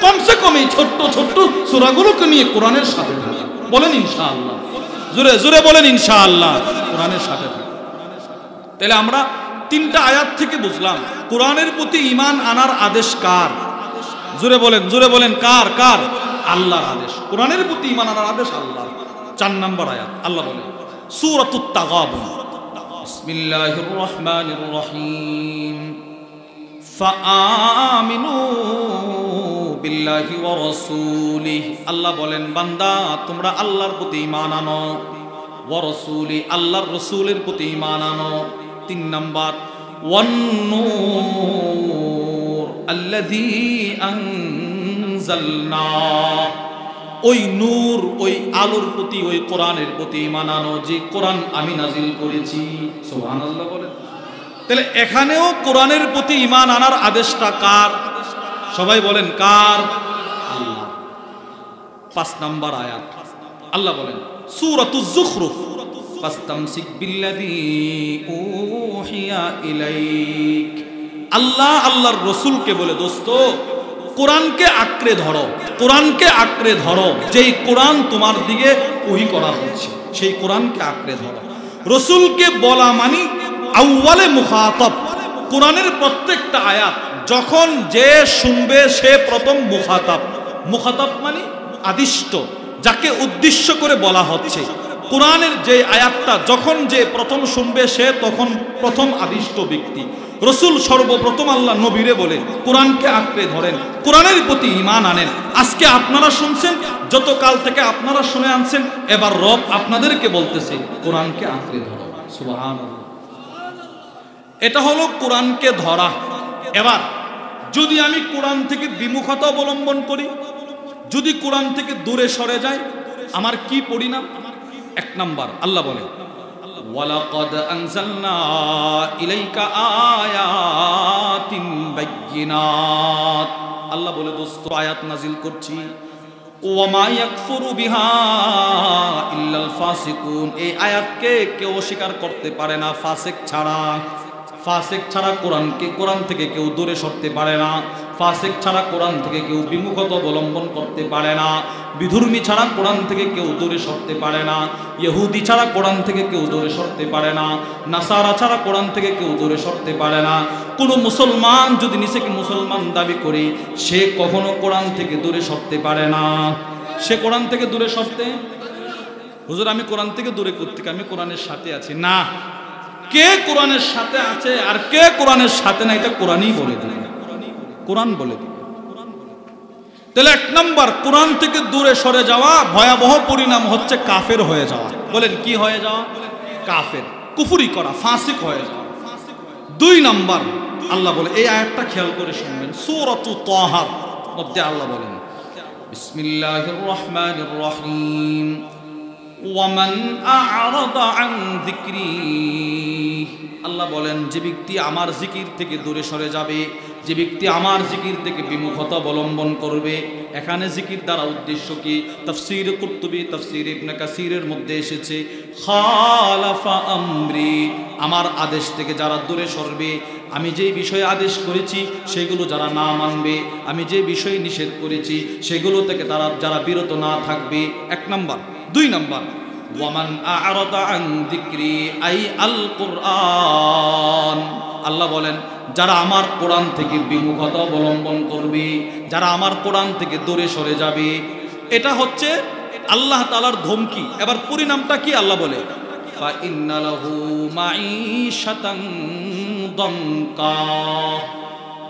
কমসে কম এই ছোট্ট ছোট্ট সূরাগুলোকে নিয়ে কোরআনের সাথে থাকা। বলেন ইনশাআল্লাহ, জোরে জোরে বলেন ইনশাআল্লাহ, কোরআনের সাথে থাকা। তাহলে আমরা 3টা আয়াত থেকে বুঝলাম কোরআনের প্রতি ঈমান আনার আদেশ কার? জোরে বলেন কার? কার? আল্লাহর আদেশ। কোরআনের প্রতি ঈমান আনার আদেশ আল্লাহর। 4 নম্বর আয়াত আল্লাহ বলে সূরাতুত তাগাবুন, বিসমিল্লাহির রহমানির রহিম, ফাআমিনু বিল্লাহি ওয়া রাসূলিহি। আল্লাহ বলেন বান্দা তোমরা আল্লাহর প্রতি ঈমান আনো, ওয়া রাসূলি আল্লাহর রাসূলের প্রতি ঈমান আনো। 3 নাম্বার ওয়ান নূর আল্লাযী আনজালনা, ওই নূর ওই আলোর প্রতি ওই কোরআনের প্রতি ঈমান আনো যে কোরআন আমি নাজিল করেছি। সুবহানাল্লাহ বলেন। তাহলে এখানেও কোরআনের প্রতি ঈমান আনার আদেশটা কার? সবাই বলেন কার? আল্লাহ। 5 নাম্বার আয়াত আল্লাহ বলেন সূরাতুজ যুখরুফ, ফাস্তামসিক বিল্লাযী উহিয়া ইলাইক। আল্লাহ আল্লাহর রাসূলকে বলে দোস্ত কোরআনকে আঁকড়ে ধরো, কোরআনকে আঁকড়ে ধরো, যেই কোরআন তোমার দিকে ওহী করা হচ্ছে সেই কোরআনকে আঁকড়ে ধরো। রাসূলকে বলা মানে আউয়ালে মুখাতাব, কোরআনের প্রত্যেকটা আয়াত যখন যে শুনবে সে প্রথম মুখাতাব। মুখাতাব মানে আদিষ্ট, যাকে উদ্দেশ্য করে বলা হচ্ছে। কোরআনের যে আয়াতটা যখন যে প্রথম শুনবে সে তখন প্রথম আদিষ্ট ব্যক্তি। রাসূল সর্বপ্রথম আল্লাহ নবীরে বলে কোরআনকে আঁকড়ে ধরেন, কোরআনের প্রতি ঈমান আনেন। আজকে আপনারা শুনছেন, যত কাল থেকে আপনারা শুনে আনছেন, এবার রব আপনাদেরকে বলতেছে কোরআনকে আঁকড়ে ধরো। সুবহানাল্লাহ। এটা হলো কোরআনকে ধরা। এবার যদি আমি কোরআন থেকে বিমুখতা অবলম্বন করি, যদি কোরআন থেকে দূরে সরে যাই, আমার কি পরিণাম? 1 নাম্বার আল্লাহ বলে ওয়ালাকাদ আনজালনা ইলাইকা আয়াতিন বাইয়িনাত। আল্লাহ বলে দোস্ত আয়াত নাজিল করছি, ওয়া মা ইয়াকফুরু বিহা ইল্লাল ফাসিকুন। এই আয়াতকে কেউ অস্বীকার করতে পারে না ফাসিক ছাড়া। ফাসিক ছাড়া কোরআন থেকে কেউ দূরে সরতে পারে না। ফাসিক ছাড়া কোরআন থেকে কেউ বিমুখতা অবলম্বন করতে পারে না। বিধর্মী ছাড়া কোরআন থেকে কেউ দূরে সরতে পারে না। ইহুদি ছাড়া কোরআন থেকে কেউ দূরে সরতে পারে না। নাসারা ছাড়া কোরআন থেকে কেউ দূরে সরতে পারে না। কোনো মুসলমান যদি নিজেকে মুসলমান দাবি করে, সে কখনো কোরআন থেকে দূরে সরতে পারে না। সে কোরআন থেকে দূরে সরতে, হুজুর আমি কোরআন থেকে দূরে করতে, আমি কোরআনের সাথে আছি না। কে কোরআনের সাথে আছে আর কে কোরআনের সাথে না, এটা কোরআনই বলে দিবে, কোরআন বলে দিবে। তাহলে 1 নাম্বার কোরআন থেকে দূরে সরে যাওয়া ভয়াবহ পরিণাম হচ্ছে কাফের হয়ে যাওয়া। বলেন কি হয়ে যাওয়া? কাফের, কুফরি করা, ফাসিক হয়ে যাওয়া। 2 নাম্বার আল্লাহ বলে, এই আয়াতটা খেয়াল করে শুনবেন, সূরাতুত তাহার মধ্যে আল্লাহ বলেন বিসমিল্লাহির রহমানির রহিম, ওয়ামান আ'রাদা আন যিকরি। আল্লাহ বলেন যে ব্যক্তি আমার জিকির থেকে দূরে সরে যাবে, যে ব্যক্তি আমার জিকির থেকে বিমুখতা অবলম্বন করবে। এখানে জিকির দ্বারা উদ্দেশ্য কি? তাফসীর কুরতুবী, তাফসীর ইবনে কাসীরের মধ্যে এসেছে খালাফা আমরি, আমার আদেশ থেকে যারা দূরে সরবে, আমি যে বিষয়ে আদেশ করেছি সেগুলো যারা না মানবে, আমি যে বিষয়ে নিষেধ করেছি সেগুলো থেকে তারা যারা বিরত না থাকবে। 1 নাম্বার। 2 নাম্বার ওয়ামান আ'রাদা আন যিকরি আই আল কুরআন। আল্লাহ বলেন যারা আমার কোরআন থেকে বিমুখতা অবলম্বন করবে, যারা আমার কোরআন থেকে দূরে সরে যাবে, এটা হচ্ছে আল্লাহ তাআলার ধমকি। এবার পরিণামটা কি? আল্লাহ বলে ফা ইন্না লাহু মাঈশাতান দানকা,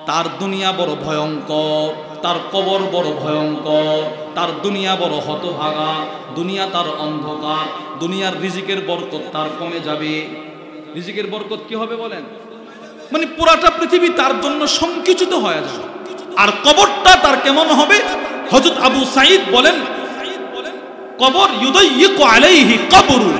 তার দুনিয়া বড় ভয়ঙ্কর, তার কবর বড় ভয়ঙ্কর, তার দুনিয়া বড় হতভাগা, দুনিয়া তার অন্ধকার, দুনিয়ার রিজিকের বরকত তার কমে যাবে। রিজিকের বরকত কি হবে বলেন? মানে পুরাটা পৃথিবী তার জন্য সংকুচিত হয়ে যাবে। আর কবরটা তার কেমন হবে? হযরত আবু সাঈদ বলেন কবর ইউদাইয়িকু আলাইহি কবরু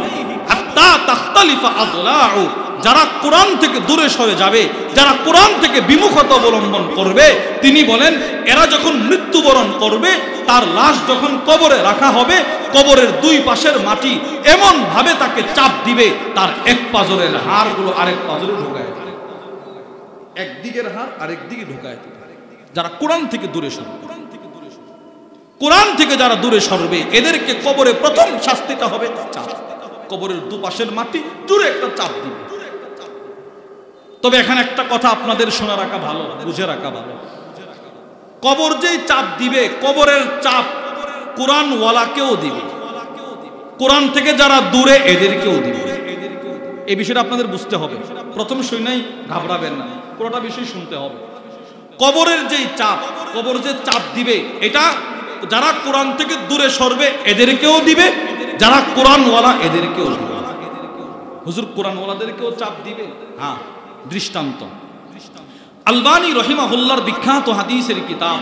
হাত্তা হাত্তা তাখতালিফা আদলাউ, যারা কোরআন থেকে দূরে সরে যাবে, যারা কোরআন থেকে বিমুখতা অবলম্বন করবে, তিনি বলেন এরা যখন মৃত্যুবরণ করবে, তার লাশ যখন কবরে রাখা হবে, কবরের দুই পাশের মাটি এমন ভাবে তাকে চাপ দিবে, তার এক পাজরের হাড়গুলো আরেক পাজরে ঢোকায় দিবে, একদিকের হাড় আরেক দিকে ঢোকায় দিবে। যারা কোরআন থেকে দূরে সরবে, কোরআন থেকে যারা দূরে সরবে, এদেরকে কবরে প্রথম শাস্তিটা হবে চাপ, কবরের দুপাশের মাটি জুড়ে একটা চাপ দিবে। তবে এখানে একটা কথা আপনাদের শোনা রাখা ভালো, বুঝে রাখা ভালো, কবর যেই চাপ দিবে, কবরের চাপ কোরআনওয়ালাকেও দিবে, কোরআন থেকে যারা দূরে এদেরকেও দিবে। এই বিষয়টা আপনাদের বুঝতে হবে, প্রথম শুনেই ঘাবড়াবেন না, পুরোটা বিষয় শুনতে হবে। কবরের যেই চাপ, কবর যে চাপ দিবে, এটা যারা কোরআন থেকে দূরে সরবে এদেরকেও দিবে, যারা কোরআনওয়ালা এদেরকেও দিবে। হুজুর কোরআনওয়ালাদেরকেও চাপ দিবে? হ্যাঁ, দৃষ্টান্ত আলবানী রহিমাহুল্লাহর বিখ্যাত হাদিসের কিতাব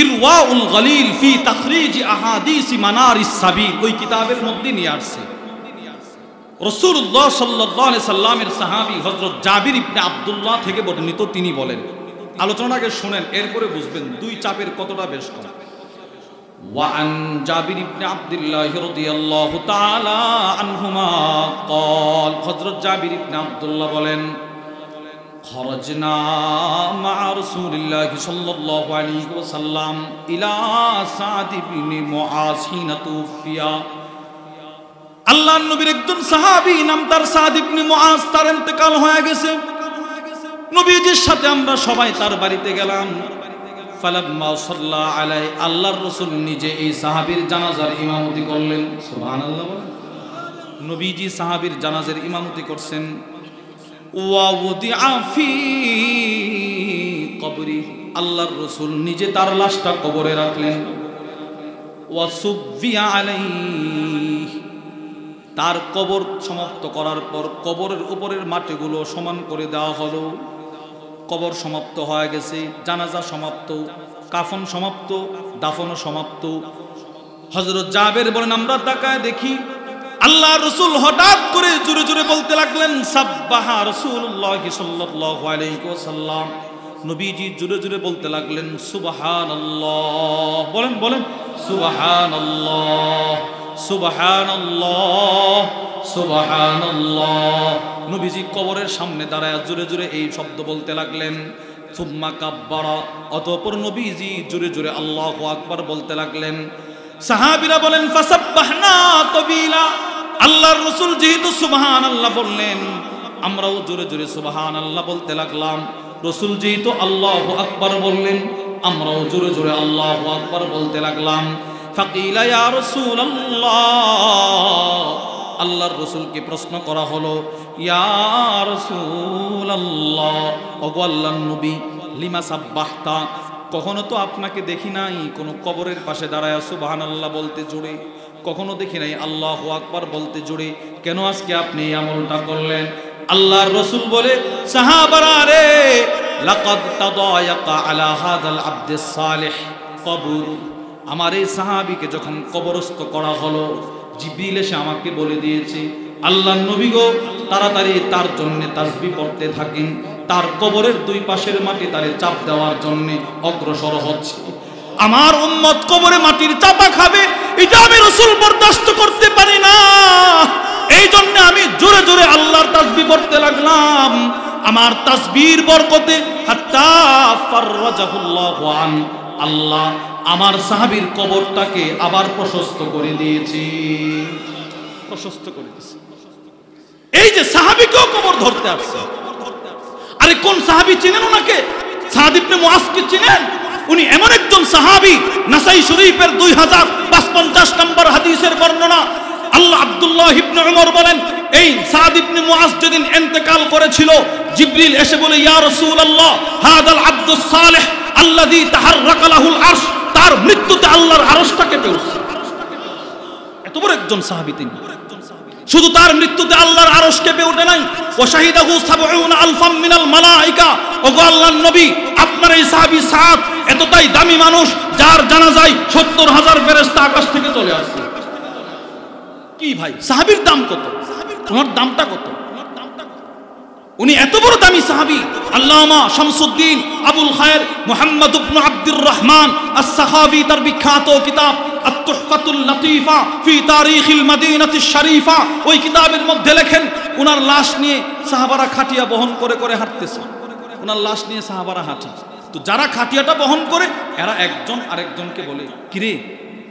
ইরওয়াউল গলিল ফি তাখরিজ আহাদিস মানারিস সাবিল, ওই কিতাবের মধ্যে নিয়ে আসছে রাসূলুল্লাহ সাল্লাল্লাহু আলাইহি সাল্লামের সাহাবী হযরত জাবির ইবনে আব্দুল্লাহ থেকে বর্ণিত, তিনি বলেন, আলোচনাটাকে শুনেন এরপরে বুঝবেন দুই চাপের কতটা বেশ কম। وعن جابر بن عبد الله رضي الله تعالى عنهما قال, হযরত জাবির ইবনে আব্দুল্লাহ বলেন, خرجنا مع رسول الله صلى الله عليه وسلم إلى سعد بن معاذ حين توفي। আল্লাহর নবীর একজন সাহাবী, নাম তার সাদ ইবনে মুআজ, তার ইন্তেকাল হয়ে গেছে। নবীজির সাথে আমরা সবাই তার বাড়িতে গেলাম। ফালাম্মা সাল্লা আলাইহি, আল্লাহর রাসূল নিজে এই সাহাবীর জানাজার ইমামতি করলেন। সুবহানাল্লাহ বলেন। নবীজি সাহাবীর জানাজার ইমামতি করছেন। ওয়া ওয়াদিআ ফি কবরি, আল্লাহর রাসূল নিজে তার লাশটা কবরে রাখলেন। ওয়া সুবিয়া আলাইহি, তার কবর সমাপ্ত করার পর কবরের উপরের মাটিগুলো সমান করে দেওয়া হলো। কবর সমাপ্ত হয়ে গেছে, জানাজা সমাপ্ত, কাফন সমাপ্ত, দাফনও সমাপ্ত। হযরত জাবের বলেন, আমরা তাকায় দেখি আল্লাহর রাসূল হঠাৎ করে জোরে জোরে বলতে লাগলেন, সাব্বাহা রাসূলুল্লাহ সাল্লাল্লাহু আলাইহি ওয়াসাল্লাম। নবীজি জোরে জোরে বলতে লাগলেন, সুবহানাল্লাহ। বলেন বলেন, সুবহানাল্লাহ সুবহানাল্লাহ সুবহানাল্লাহ। নবীজি কবরের সামনে দাঁড়ায় জোরে জোরে এই শব্দ বলতে লাগলেন। সুম্মা কাব্বারা, অতঃপর নবীজি জোরে জোরে আল্লাহু আকবার বলতে লাগলেন। সাহাবীরা বলেন, ফাসাব্বাহনা তাবিলা, আল্লাহর রাসূল যেহেতু সুবহানাল্লাহ বললেন, আমরাও জোরে জোরে সুবহানাল্লাহ বলতে লাগলাম। রাসূল যেহেতু আল্লাহু আকবার বললেন, আমরাও জোরে জোরে আল্লাহু আকবার বলতে লাগলাম। ফাকিলা ইয়া রাসূলুল্লাহ, আল্লাহর রাসূলকে প্রশ্ন করা হলো, ইয়া রাসূলুল্লাহ, ওগো আল্লাহর নবী, লিমা সাব্বাহতা, কখনো তো আপনাকে দেখি নাই কোনো কবরের পাশে দাঁড়ায় সুবহানাল্লাহ বলতে জোরে, কখনো দেখি নাই আল্লাহু আকবার বলতে জোরে, কেন আজকে আপনি এই আমলটা করলেন? আল্লাহর রাসূল বলে, সাহাবারা রে, লাকাদ তাদায়াকা আলা হাযাল আবদিস সালিহ কবর, আমার এই সাহাবীকে যখন কবরস্থ করা হলো, জিবরিল এসে আমাকে বলে দিয়েছে, আল্লাহর নবী গো, তাড়াতাড়ি তার জন্য তাসবিহ পড়তে থাকেন, তার কবরের দুই পাশের মাটি তারে চাপ দেওয়ার জন্য অগ্রসর হচ্ছে। আমার উম্মত কবরে মাটির চাপা খাবে, এটা আমি রাসূল বরদাস্ত করতে পারি না। এই জন্য আমি জোরে জোরে আল্লাহর তাসবিহ পড়তে লাগলাম। আমার তাসবিহর বরকতে হাত্তা ফাররাজাহুল্লাহু আন, আল্লাহ আমার সাহাবীর কবরটাকে আবার প্রশস্ত করে দিয়েছে, প্রশস্ত করে দিয়েছে। এই যে সাহাবীকেও কবর ধরতে আসছে। আরে কোন সাহাবী চিনেন ওনাকে? সাদ ইবনে মুআজকে চিনেন? উনি এমন একজন সাহাবী, নাসাই শরীফের 2055 নম্বর হাদিসের বর্ণনা। আল্লাহ আব্দুল্লাহ ইবনে উমর বলেন, এই সাদ ইবনে মুআজ যেদিন ইন্তেকাল করেছিল, জিবরিল এসে বলে, ইয়া রাসূলুল্লাহ, হাদাল আব্দুস সালিহ আল্লাযী তাহাররাকা লাহুল আরশ, তার মৃত্যুতে আল্লাহর আরশটা কেঁপে উঠছে। এত বড় একজন সাহাবী তিনি। শুধু তার মৃত্যুতে আল্লাহর আরশ কেঁপে ওঠে নাই, ওয়া শাহিদাহু 70 আলফাম মিনাল মালায়েকা। ওগো আল্লাহর নবী, আপনার এই সাহাবী সাদ এতটাই দামি মানুষ, যার জানাজায় 70,000 ফেরেশতা আকাশ থেকে চলে আসছে। কি ভাই, সাহাবীর দাম কত? ওনার দামটা কত? উনি এত বড় দামি সাহাবী, আল্লামা শামসুদ্দিন আবুল খায়ের মুহাম্মদ ইবনে আব্দুর রহমান আস-সাখাবী তার বিখ্যাত কিতাব আত-তুহফাতুল লতীফা ফি তারিখিল মদিনাতিশ শরীফা, ওই কিতাবের মধ্যে লেখেন ওনার লাশ নিয়ে সাহাবারা খাটিয়া বহন করে করে হাঁটতেছে। ওনার লাশ নিয়ে সাহাবারা হাঁটে, তো যারা খাটিয়াটা বহন করে এরা একজন আরেকজনকে বলে, কিরে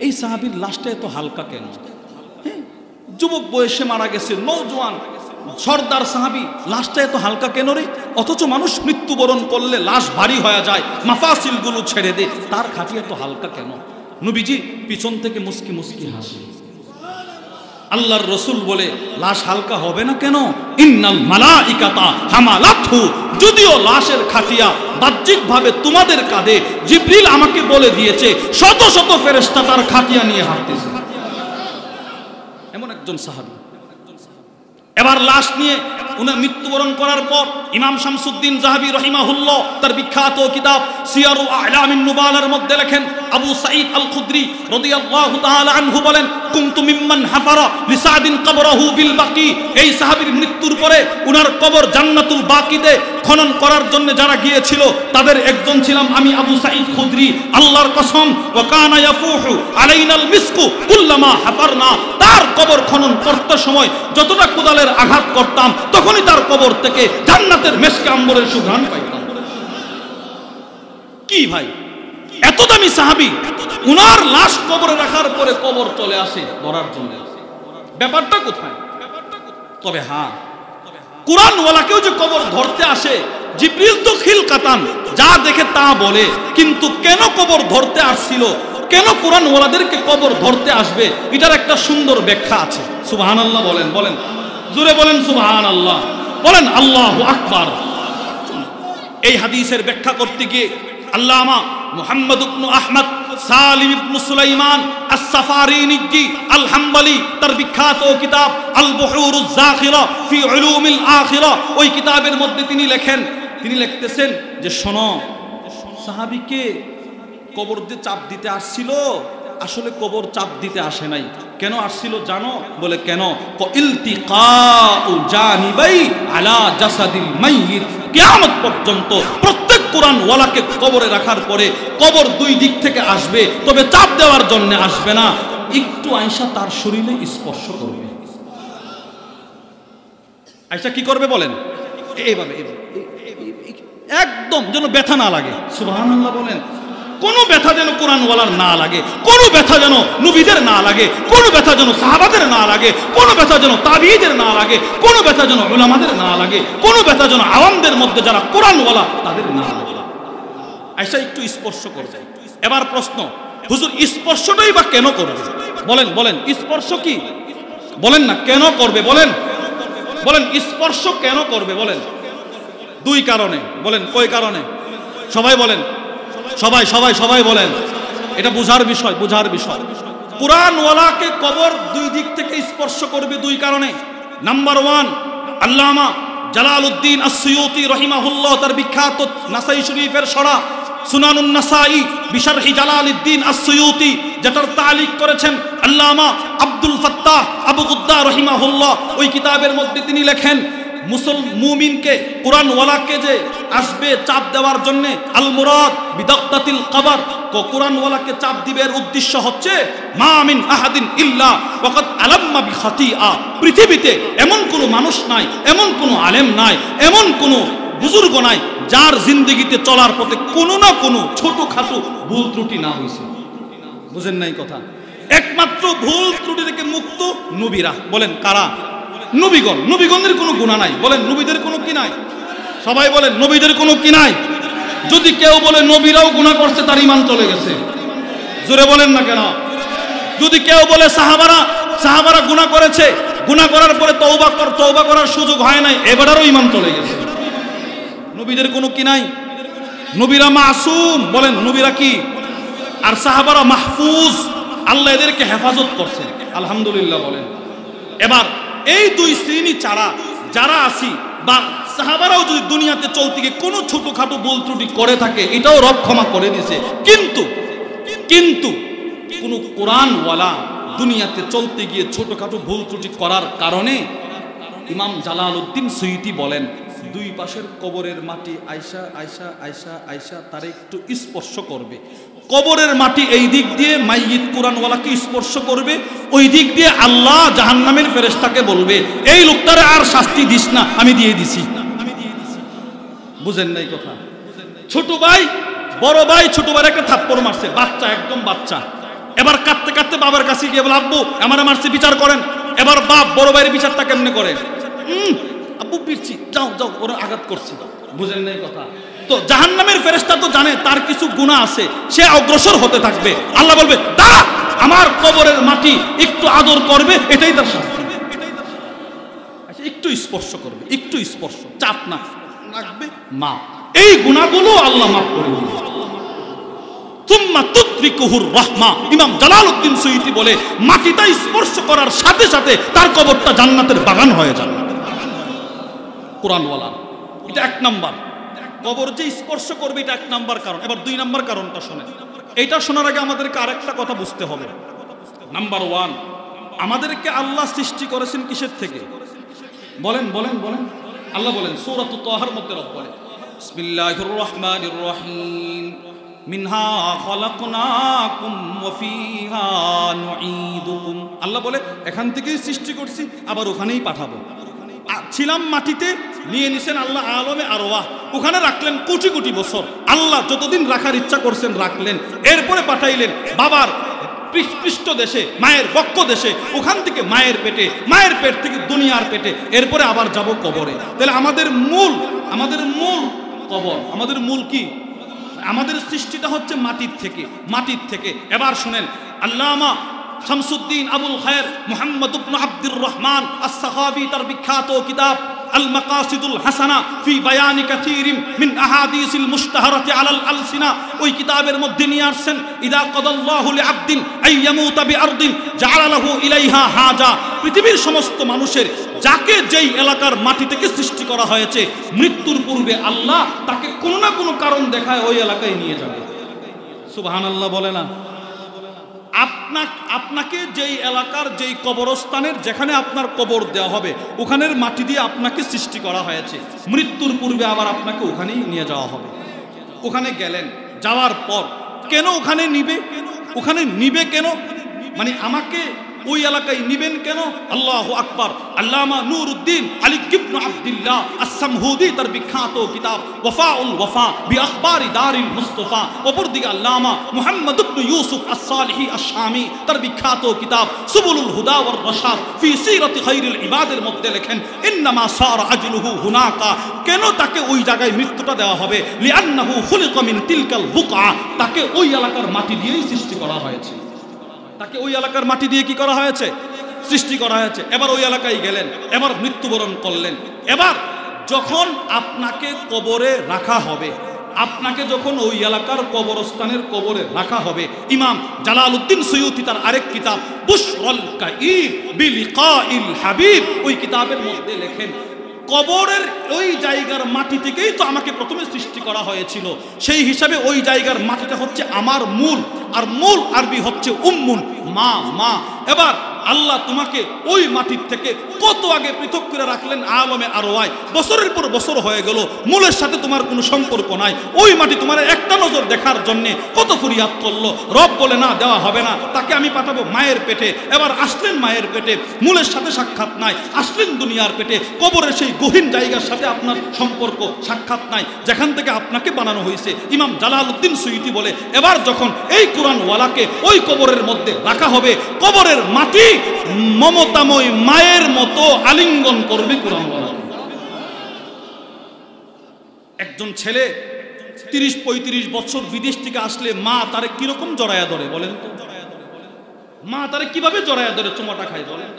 এই সাহাবীর লাশটা এত হালকা কেন? যুবক বয়সে মারা গেছে, নওজোয়ান সর্দার সাহাবী, লাশটা এত হালকা কেন রে? অথচ মানুষ মৃত্যুবরণ করলে লাশ ভারী হয়ে যায়, মাফাসিলগুলো ছেড়ে দে, তার খাটিয়া এত হালকা কেন? নবীজি পিছন থেকে মুস্কি মুস্কি হাসে। আল্লাহর রসুল বলে, লাশ হালকা হবে না কেন? ইন্নাল মালাইকাতা হামালাতহু, যদিও লাশের খাটিয়া বাহ্যিকভাবে তোমাদের কাঁধে, জিবরিল আমাকে বলে দিয়েছে শত শত ফেরেশতা তার খাটিয়া নিয়ে হাঁটতেছে। এমন একজন সাহাবী। এবার লাশ নিয়ে উনি মৃত্যুবরণ করার পর ইমাম শামসুদ্দিন যাহাবী রাহিমাহুল্লাহ তার বিখ্যাত কিতাব সিয়ারু আ'লামিন নুবালার মধ্যে লেখেন, আবু সাঈদ আল খুদরি রাদিয়াল্লাহু তাআলা আনহু বলেন, কুনতু মিম্মান হাফারা লিসাদিন কবরহু বিল বাকি, এই সাহাবীর মৃত্যুর পরে উনার কবর জান্নাতুল বাকিতে খনন করার জন্য যারা গিয়েছিল তাদের একজন ছিলাম আমি, আবু সাঈদ খুদরি। আল্লাহর কসম, ওয়া কানা ইয়াফুহু আলাইনাল মিসকু কুল্লামা হাফারনা, তার কবর খনন করতে সময় যতটা কোদালের আঘাত করতাম তখনই তার কবর থেকে জান্নাতের মেশকে আম্বরের সুঘ্রাণ পাইতাম। কি ভাই, এত দামি সাহাবী, উনার লাশ কবরে রাখার পরে কবর চলে আসে ধরার জন্য, ব্যাপারটা কোথায়? তবে হ্যাঁ, কুরআনওয়ালাকেও যে কবর ধরতে আসে, জিবরিল তো খিলকাতান যা দেখে তা বলে, কিন্তু কেন কবর ধরতে আসছিল, কেন কুরআনওয়ালাদেরকে কবর ধরতে আসবে, এটার একটা সুন্দর ব্যাখ্যা আছে। সুবহানাল্লাহ বলেন, বলেন জোরে বলেন সুবহানাল্লাহ, বলেন আল্লাহু আকবার। এই হাদিসের ব্যাখ্যা করতে গিয়ে আল্লামা মুহাম্মদ ইবনে আহমদ সালিম ইবনে সুলাইমান আস-সাফারিনি আল হাম্বলি তার বিখ্যাত কিতাব আল বুহুরুজ যাখিরা ফি উলুমিল আখিরা, ওই কিতাবের মধ্যে তিনি লেখেন, তিনি লিখতেছেন যে শোনো, সাহাবীকে কবর দিয়ে চাপ দিতে আসছিল, আসলে কবর চাপ দিতে আসে নাই। কেন আসছিল জানো? বলে কেন? ইলতিকাউ জানিবাই আলা জাসাদিল মাইয়িত, কিয়ামত পর্যন্ত প্রত্যেক কুরআনওয়ালাকে কবরে রাখার পরে কবর দুই দিক থেকে আসবে, তবে চাপ দেওয়ার জন্য আসবে না, একটু আয়েশা তার শরীরে স্পর্শ করবে। আয়েশা কি করবে বলেন? এইভাবে একদম যেন ব্যথা না লাগে। সুবহানাল্লাহ বলেন, কোনো ব্যথা যেন কোরআনওয়ালার না লাগে, কোনো ব্যথা যেন নবীদের না লাগে, কোনো ব্যথা যেন সাহাবাদের না লাগে, কোনো ব্যথা যেন তাবিঈদের না লাগে, কোনো ব্যথা যেন উলামাদের না লাগে, কোনো ব্যথা যেন আওয়ামদের মধ্যে যারা কোরআনওয়ালা তাদের না লাগে। আয়েশা একটু স্পর্শ করবে। এবার প্রশ্ন, হুজুর স্পর্শটাই বা কেন করবে? বলেন, বলেন স্পর্শ কি? বলেন না, কেন করবে? বলেন, বলেন স্পর্শ কেন করবে? বলেন। দুই কারণে। বলেন কয় কারণে? সবাই বলেন, সবাই সবাই সবাই বলেন, এটা বুঝার বিষয়, বুঝার বিষয়। কুরআনওয়ালাকে কবর দুই দিক থেকে স্পর্শ করবে দুই কারণে। নাম্বার ওয়ান, আল্লামা জালালউদ্দিন আস-সুয়ুতি রাহিমাহুল্লাহ তার বিখ্যাত নাসাই শরীফের সরা সুনানুন নাসাই বিশরহি জালালউদ্দিন আস-সুয়ুতি, যেটার তালিক করেছেন আল্লামা আব্দুল ফাত্তাহ আবু গুদ্দা রাহিমাহুল্লাহ, ওই কিতাবের মধ্যে তিনি লেখেন, মুমিনকে কুরআনওয়ালাকে যে আসবে চাপ দেওয়ার জন্য, আল মুরাদ বিদাক্তাতিল কবর, কুরআনওয়ালাকে চাপ দিবের উদ্দেশ্য হচ্ছে মা মিন আহাদিন ইল্লা ওয়াকাদ আলাম্মা বিখাতিআ, পৃথিবীতে এমন কোনো মানুষ নাই, এমন কোনো আলেম নাই, এমন কোনো বুজুর্গ নাই যার জিন্দেগিতে চলার পথে কোনো না কোনো ছোটখাটো ভুল ত্রুটি না হয়েছে। বুঝেন নাই কথা? একমাত্র ভুল ত্রুটি থেকে মুক্ত নবীরা। বলেন কারা? নবীগণ। নবীগণের কোনো গুনাহ নাই। বলেন নবীদের কোনো কি নাই? সবাই বলেন নবীদের কোনো কি নাই? যদি কেউ বলে নবীরাও গুনাহ করছে, তার ঈমান চলে গেছে। জোরে বলেন না কেন? যদি কেউ বলে সাহাবারা গুনাহ করেছে, গুনাহ করার পরে তওবা করার সুযোগ হয় নাই, এবারেরও ঈমান চলে গেছে। নবীদের কোনো কি নাই? নবীরা মাসুম। বলেন নবীরা কি? আর সাহাবারা মাহফুজ, আল্লাহ এদেরকে হেফাজত করছেন, আলহামদুলিল্লাহ বলেন। এবার এই দুই শ্রেণী ছাড়া যারা আসি, বা সাহাবারাও যদি দুনিয়াতে চলতে গিয়ে কোনো ছোটখাটো ভুল ত্রুটি করে থাকে, এটাও রব ক্ষমা করে দিয়েছে। কিন্তু কোনো কোরআনওয়ালা দুনিয়াতে চলতে গিয়ে ছোটখাটো ভুল ত্রুটি করার কারণে ইমাম জালালউদ্দিন সুয়ুতি বলেন, দুই পাশের কবরের মাটি আয়সা আয়সা আয়সা আয়সা তারে একটু স্পর্শ করবে। কবরের মাটি এই দিক দিয়ে মাইয়িত কুরআনওয়ালাকে স্পর্শ করবে, ওই দিক দিয়ে আল্লাহ জাহান্নামের ফেরেশতাকে বলবে, এই লোকটারে আর শাস্তি দিস না, আমি দিয়ে দিছি। বুঝেন নাই কথা? ছোট ভাই বড় ভাই ছোট ভাইয়ের একটা থাপ্পড় মারছে, বাচ্চা, একদম বাচ্চা। এবার কাঁদতে কাঁদতে বাবার কাছে গিয়ে বলে, আব্বু আমারে মারছে, বিচার করেন। এবার বাপ বড় ভাইয়ের বিচারটা কেমনে করে? আব্বু পিরছি, যাও যাও, ওরা আঘাত করছি। বুঝেন নাই কথা? তো জাহান্নামের ফেরেশতা তো জানে তার কিছু গুনাহ আছে, সে অগ্রসর হতে থাকবে। আল্লাহ বলবে, দাঁড়া, আমার কবরের মাটি একটু আদর করবে, এটাই তার শাস্তি। আচ্ছা, একটু স্পর্শ করবে, একটু স্পর্শ, চাপ না রাখবে, মা এই গুনাহগুলো আল্লাহ মাফ করে দিবে। তুম্মা তুতরিকুহুর রাহমা, ইমাম জালালউদ্দিন সুয়ুতি বলে, মাটিটা স্পর্শ করার সাথে সাথে তার কবরটা জান্নাতের বাগান হয়ে যাবে। কুরআনওয়ালা, এটা এক নাম্বার। কবর যে স্পর্শ করবে এটা এক নাম্বার কারণ। এবার দুই নাম্বার কারণটা শোনেন। এইটা শোনার আগে আমাদেরকে আরেকটা কথা বুঝতে হবে। নাম্বার ওয়ান, আমাদেরকে আল্লাহ সৃষ্টি করেছেন কিসের থেকে? বলেন বলেন বলেন। আল্লাহ বলেন সূরাতুত তাহার মধ্যে, রব বলে, বিসমিল্লাহির রহমানির রহিম, মিনহা খলাকনাকুম ওয়া ফিহা নুঈদুকুম। আল্লাহ বলে, এখান থেকেই সৃষ্টি করছি, আবার ওখানেই পাঠাবো। ছিলাম মাটিতে, নিয়ে নিছেন আল্লাহ আলমে আরওয়াহ, ওখানে রাখলেন কোটি কোটি বছর। আল্লাহ যতদিন রাখার ইচ্ছা করছেন রাখলেন, এরপরে পাঠাইলেন বাবার পৃষ্ঠ দেশে, মায়ের বক্ষ দেশে, ওখান থেকে মায়ের পেটে, মায়ের পেট থেকে দুনিয়ার পেটে, এরপরে আবার যাব কবরে। তাহলে আমাদের মূল কবর, আমাদের মূল কি? আমাদের সৃষ্টিটা হচ্ছে মাটির থেকে, মাটির থেকে। এবার শুনেন, আল্লামা শামসুদ্দিন আবুল খায়ের মুহাম্মদ ইবনে আব্দুর রহমান আস-সাখাবী তার বিখ্যাত কিতাব আল মাকাসিদুল হাসানা ফি বায়ানি কাসীরিন মিন আহাদিসিল মুশতাহারাতি আলাল আলসিনা, ওই কিতাবের মধ্যে নিয়ে আসছেন, ইদা কাদাল্লাহু লিআবদিন আই ইয়ামুতা বিআরদিন জাআলা লাহু ইলাইহা হাজা। পৃথিবীর সমস্ত মানুষের যাকে যেই এলাকার মাটি থেকে সৃষ্টি করা হয়েছে, মৃত্যুর পূর্বে আল্লাহ তাকে কোনো না কোনো কারণ দেখায় ওই এলাকায় নিয়ে যাবে। সুবহানাল্লাহ বলে না? আপনাকে যেই এলাকার যেই কবরস্থানের যেখানে আপনার কবর দেওয়া হবে, ওখানের মাটি দিয়ে আপনাকে সৃষ্টি করা হয়েছে, মৃত্যুর পূর্বে আবার আপনাকে ওখানেই নিয়ে যাওয়া হবে। ওখানে গেলেন, যাওয়ার পর কেন ওখানে নিবে? ওখানে নিবে কেন? মানে আমাকে ওই এলাকায় নিবেন কেন? আল্লাহু আকবার। আল্লামা নুরউদ্দিন আলী ইবনে আব্দুল্লাহ আস-সামহুদি তার বিখ্যাত কিতাব ওয়াফাউল ওয়াফা বিআখবারি দারিল মুস্তাফা, অপরদিকে আল্লামা মুহাম্মদ ইবনে ইউসুফ আস-সালিহি আশ-শামি তার বিখ্যাত কিতাব সুবুলুল হুদা ওয়ার রাশাদ ফি সিরাতি খায়রিল ইবাদের মধ্যে লেখেন, ইন্নামা সারা আজলুহু হুনাকা, কেন তাকে ওই জায়গায় মৃত্যুটা দেওয়া হবে? লিআন্নাহু খুলিকা মিন তিলকাল বুকআ, তাকে ওই এলাকার মাটি দিয়েই সৃষ্টি করা হয়েছে। তাকে ওই এলাকার মাটি দিয়ে কি করা হয়েছে? সৃষ্টি করা হয়েছে। এবার ওই এলাকায় গেলেন, এবার মৃত্যুবরণ করলেন। এবার যখন আপনাকে কবরে রাখা হবে, আপনাকে যখন ওই এলাকার কবরস্থানের কবরে রাখা হবে, ইমাম জালালউদ্দিন সুয়ুতি তার আরেক কিতাব বুশরুল কাঈব বিলিকাইল হাবিব, ওই কিতাবের মধ্যে লেখেন, কবরের ওই জায়গার মাটি থেকেই তো আমাকে প্রথমে সৃষ্টি করা হয়েছিল, সেই হিসাবে ওই জায়গার মাটিটা হচ্ছে আমার মূল, আর মূল আরবি হচ্ছে উম্মুন, মা, মা। এবার আল্লাহ তোমাকে ওই মাটির থেকে কত আগে পৃথক করে রাখলেন আলমে আরওয়ায়, বছরের পর বছর হয়ে গেল, মূলের সাথে তোমার কোনো সম্পর্ক নাই। ওই মাটি তোমার একটা নজর দেখার জন্যে কত ফরিয়াদ করলো, রব বলে না, দেওয়া হবে না, তাকে আমি পাঠাবো মায়ের পেটে। এবার আসলেন মায়ের পেটে, মূলের সাথে সাক্ষাৎ নাই, আসলেন দুনিয়ার পেটে, কবরের সেই গহীন জায়গার সাথে আপনার সম্পর্ক সাক্ষাৎ নাই, যেখান থেকে আপনাকে বানানো হয়েছে। ইমাম জালালউদ্দিন সুয়ুতি বলে, এবার যখন এই কুরআনওয়ালাকে ওই কবরের মধ্যে রাখা হবে, কবরের মাটি মমতাময় মায়ের মতো আলিঙ্গন করবে কুরআনওয়ালা। একজন ছেলে 30-35 বছর বিদেশ থেকে আসলে মা তারে কিরকম জড়ায়া ধরে বলেন তো? মা তারে কিভাবে জড়ায়া ধরে চুমাটা খায় বলেন?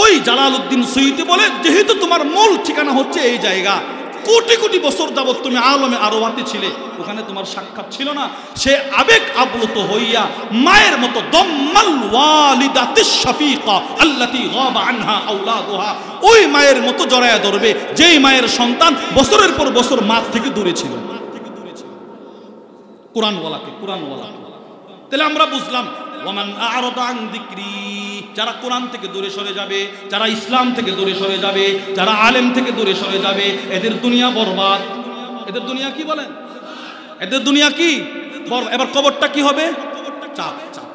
ওই জালালউদ্দিন সুয়ুতি বলে, যেহেতু তোমার মূল ঠিকানা হচ্ছে এই জায়গা, কোটি কোটি বছর যাবত তুমি আলমে আরওয়াতে ছিলে, ওখানে তোমার সাক্ষাৎ ছিল না, সে আবেগ আপ্লুত হইয়া মায়ের মতো দম্মাল ওয়ালিদাতিশ শাফিকা আল্লাতী গাবা আনহা আওলাদুহা, ওই মায়ের মতো জড়ায়া ধরবে যেই মায়ের সন্তান বছরের পর বছর মা থেকে দূরে ছিল। কুরআনওয়ালাকে। তাহলে আমরা বুঝলাম ওয়ামান আ'রাদা আন যিকরি, যারা কোরআন থেকে দূরে সরে যাবে, যারা ইসলাম থেকে দূরে সরে যাবে, যারা আলেম থেকে দূরে সরে যাবে, এদের দুনিয়া বরবাদ। এদের দুনিয়া কি বলেন? এদের দুনিয়া কি? এবার কবরটা কি হবে? চাপ চাপ।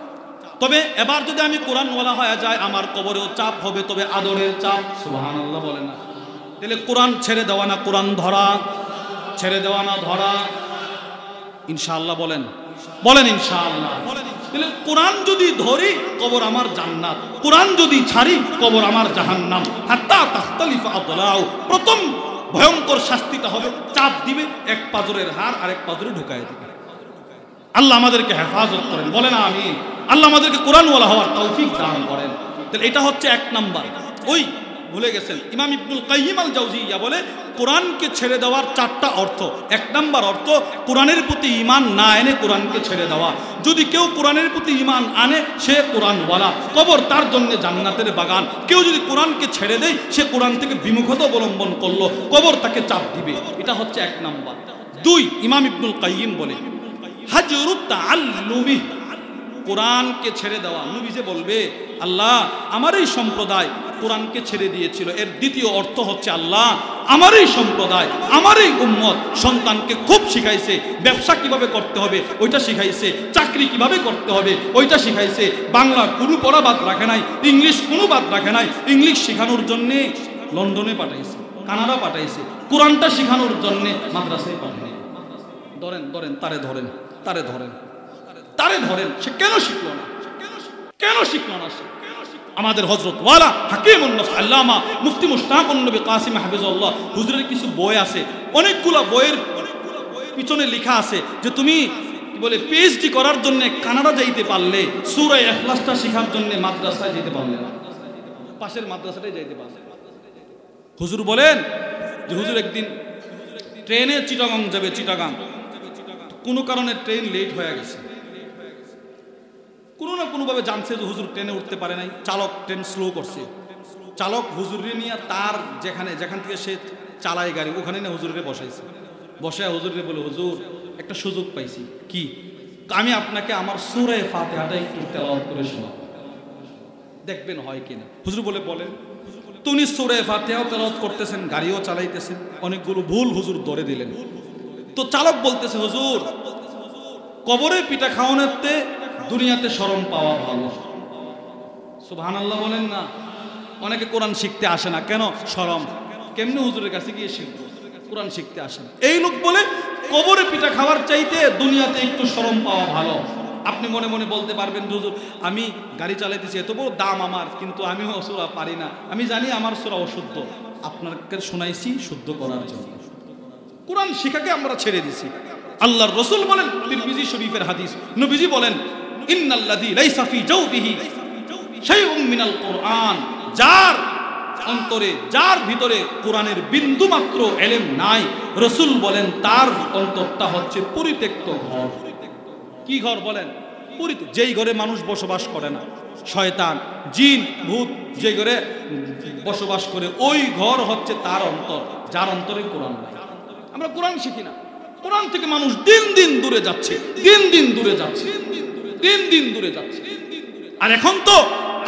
তবে এবার যদি আমি কোরআনওয়ালা হয়ে যায়, আমার কবরেও চাপ হবে, তবে আদরের চাপ। সুবহানাল্লাহ বলে না? তাহলে কোরআন ছেড়ে দেওয়া না কোরআন ধরা? ছেড়ে দেওয়া না ধরা? ইনশাআল্লাহ বলেন, বলেন ইনশাআল্লাহ। তাহলে কোরআন যদি ধরি কবর আমার জান্নাত, কোরআন যদি ছাড়ি কবর আমার জাহান্নাম। হাত্তা তাখতালিফা আদলাউ, প্রথম ভয়ঙ্কর শাস্তিটা হবে চাপ দিবে, এক পাজরের হাড় আরেক পাজরে ঢুকায় দিবে। আল্লাহ আমাদেরকে হেফাজত করেন, বলেন আমিন। আল্লাহ আমাদেরকে কোরআনওয়ালা হওয়ার তৌফিক দান করেন। তাহলে এটা হচ্ছে এক নাম্বার। ওই ভুলে গেছেন, ইমাম ইবনুল কাইয়িম আল জাওজিয়া বলে কোরআনকে ছেড়ে দেওয়ার চারটা অর্থ। এক নাম্বার অর্থ, কোরআনের প্রতি ঈমান না এনে কোরআনকে ছেড়ে দেওয়া। যদি কেউ কোরআনের প্রতি ঈমান আনে সে কোরআনওয়ালা, কবর তার জন্য জান্নাতের বাগান। কেউ যদি কোরআনকে ছেড়ে দেয় সে কোরআন থেকে বিমুখতা অবলম্বন করলো, কবর তাকে চাপ দিবে। এটা হচ্ছে এক নাম্বার। দুই, ইমাম ইবনুল কাইয়িম বলে হাজরুত তাআল্লুমি, কোরআনকে ছেড়ে দেওয়া। নবী যে বলবে আল্লাহ আমার এই সম্প্রদায় কোরআনকে ছেড়ে দিয়েছিল, এর দ্বিতীয় অর্থ হচ্ছে আল্লাহ আমার এই সম্প্রদায়, আমার এই উম্মত সন্তানকে খুব শিখাইছে, ব্যবসা কিভাবে করতে হবে ওইটা শিখাইছে, চাকরি কিভাবে করতে হবে ওইটা শিখাইছে, বাংলা কোনো পড়া বাদ রাখে নাই, ইংলিশ কোনো বাদ রাখে নাই। ইংলিশ শেখানোর জন্যে লন্ডনে পাঠাইছে, কানাডা পাঠাইছে, কোরআনটা শেখানোর জন্যে মাদ্রাসায় পাঠাই। ধরেন ধরেন তারে ধরেন, তারে ধরেন, তারে ধরেন, সে কেন শিখলো না? কেন শিখলো না সে? আমাদের হযরত ওয়ালা হাকিমুন নাফস আল্লামা মুফতি মুশতাকুন নবী কাসিম হাফিজাহুল্লাহ হুজুরের কিছু বই আছে, অনেকগুলো বইয়ের পিছনে লেখা আছে যে তুমি বলে পিএইচডি করার জন্য কানাডা যাইতে পারলে, সূরা ইখলাসটা শেখার জন্য মাদ্রাসায় যেতে পারলে না, পাশের মাদ্রাসাটায় যাইতে পারলে। হুজুর বলেন যে হুজুর একদিন ট্রেনে চিটাগাং যাবে, চিটাগাং কোনো কারণে ট্রেন লেট হয়ে গেছে, কোনো না কোনোভাবে জানছে যে হুজুর ট্রেনে উঠতে পারে নাই, চালক ট্রেন স্লো করছে, চালক হুজুরে নিয়ে তার যেখান থেকে সে চালায় গাড়ি ওখানে না হুজুরে বসাইছে, বসায় হুজুরে বলে হুজুর একটা সুযোগ পাইছি, কি আমি আপনাকে আমার সূরা ফাতিহাটা একটু তেলাওয়াত করে শোনাবো, দেখবেন হয় কিনা। হুজুর বলে বলেন। তো উনি সূরা ফাতিহাও তেলাওয়াত করতেছেন, গাড়িও চালাইতেছেন, অনেকগুলো ভুল হুজুর ধরে দিলেন। তো চালক বলতেছে হুজুর কবরে পিঠা খাওয়ানোতে দুনিয়াতে শরম পাওয়া ভালো। সুবহানাল্লাহ বলেন না? অনেকে কোরআন শিখতে আসে না, কেন? শরম। কেমনে হুজুরের কাছে গিয়ে শিখবো? কোরআন শিখতে আসে না। এই লোক বলে কবরে পিঠা খাওয়ার চাইতে দুনিয়াতে একটু শরম পাওয়া ভালো। আপনি মনে মনে বলতে পারবেন হুজুর আমি গাড়ি চালাইতেছি, এত বড় দাম আমার, কিন্তু আমিও সূরা পারি না, আমি জানি আমার সূরা অশুদ্ধ, আপনাকে শোনাইছি শুদ্ধ করার জন্য। কোরআন শিখাকে আমরা ছেড়ে দিছি। আল্লাহর রাসূল বলেন, তিরমিজি শরীফের হাদিস, নবীজি বলেন ইন্নাল্লাযী লাইসা ফি জাওফিহি শাইউম মিনাল কুরআন, যার অন্তরে যার ভিতরে কোরআনের বিন্দু মাত্র ইলম নাই, রাসূল বলেন তার অন্তরটা হচ্ছে পরিত্যক্ত ঘর। কি ঘর বলেন? যেই ঘরে মানুষ বসবাস করে না, শয়তান জিন ভূত যে ঘরে বসবাস করে, ওই ঘর হচ্ছে তার অন্তর, যার অন্তরে কোরআন নাই। আমরা কোরআন শিখি না, কোরআন থেকে মানুষ দিন দিন দূরে যাচ্ছে, দিন দিন দূরে যাচ্ছে, দিন দিন দূরে যাচ্ছে। আর এখন তো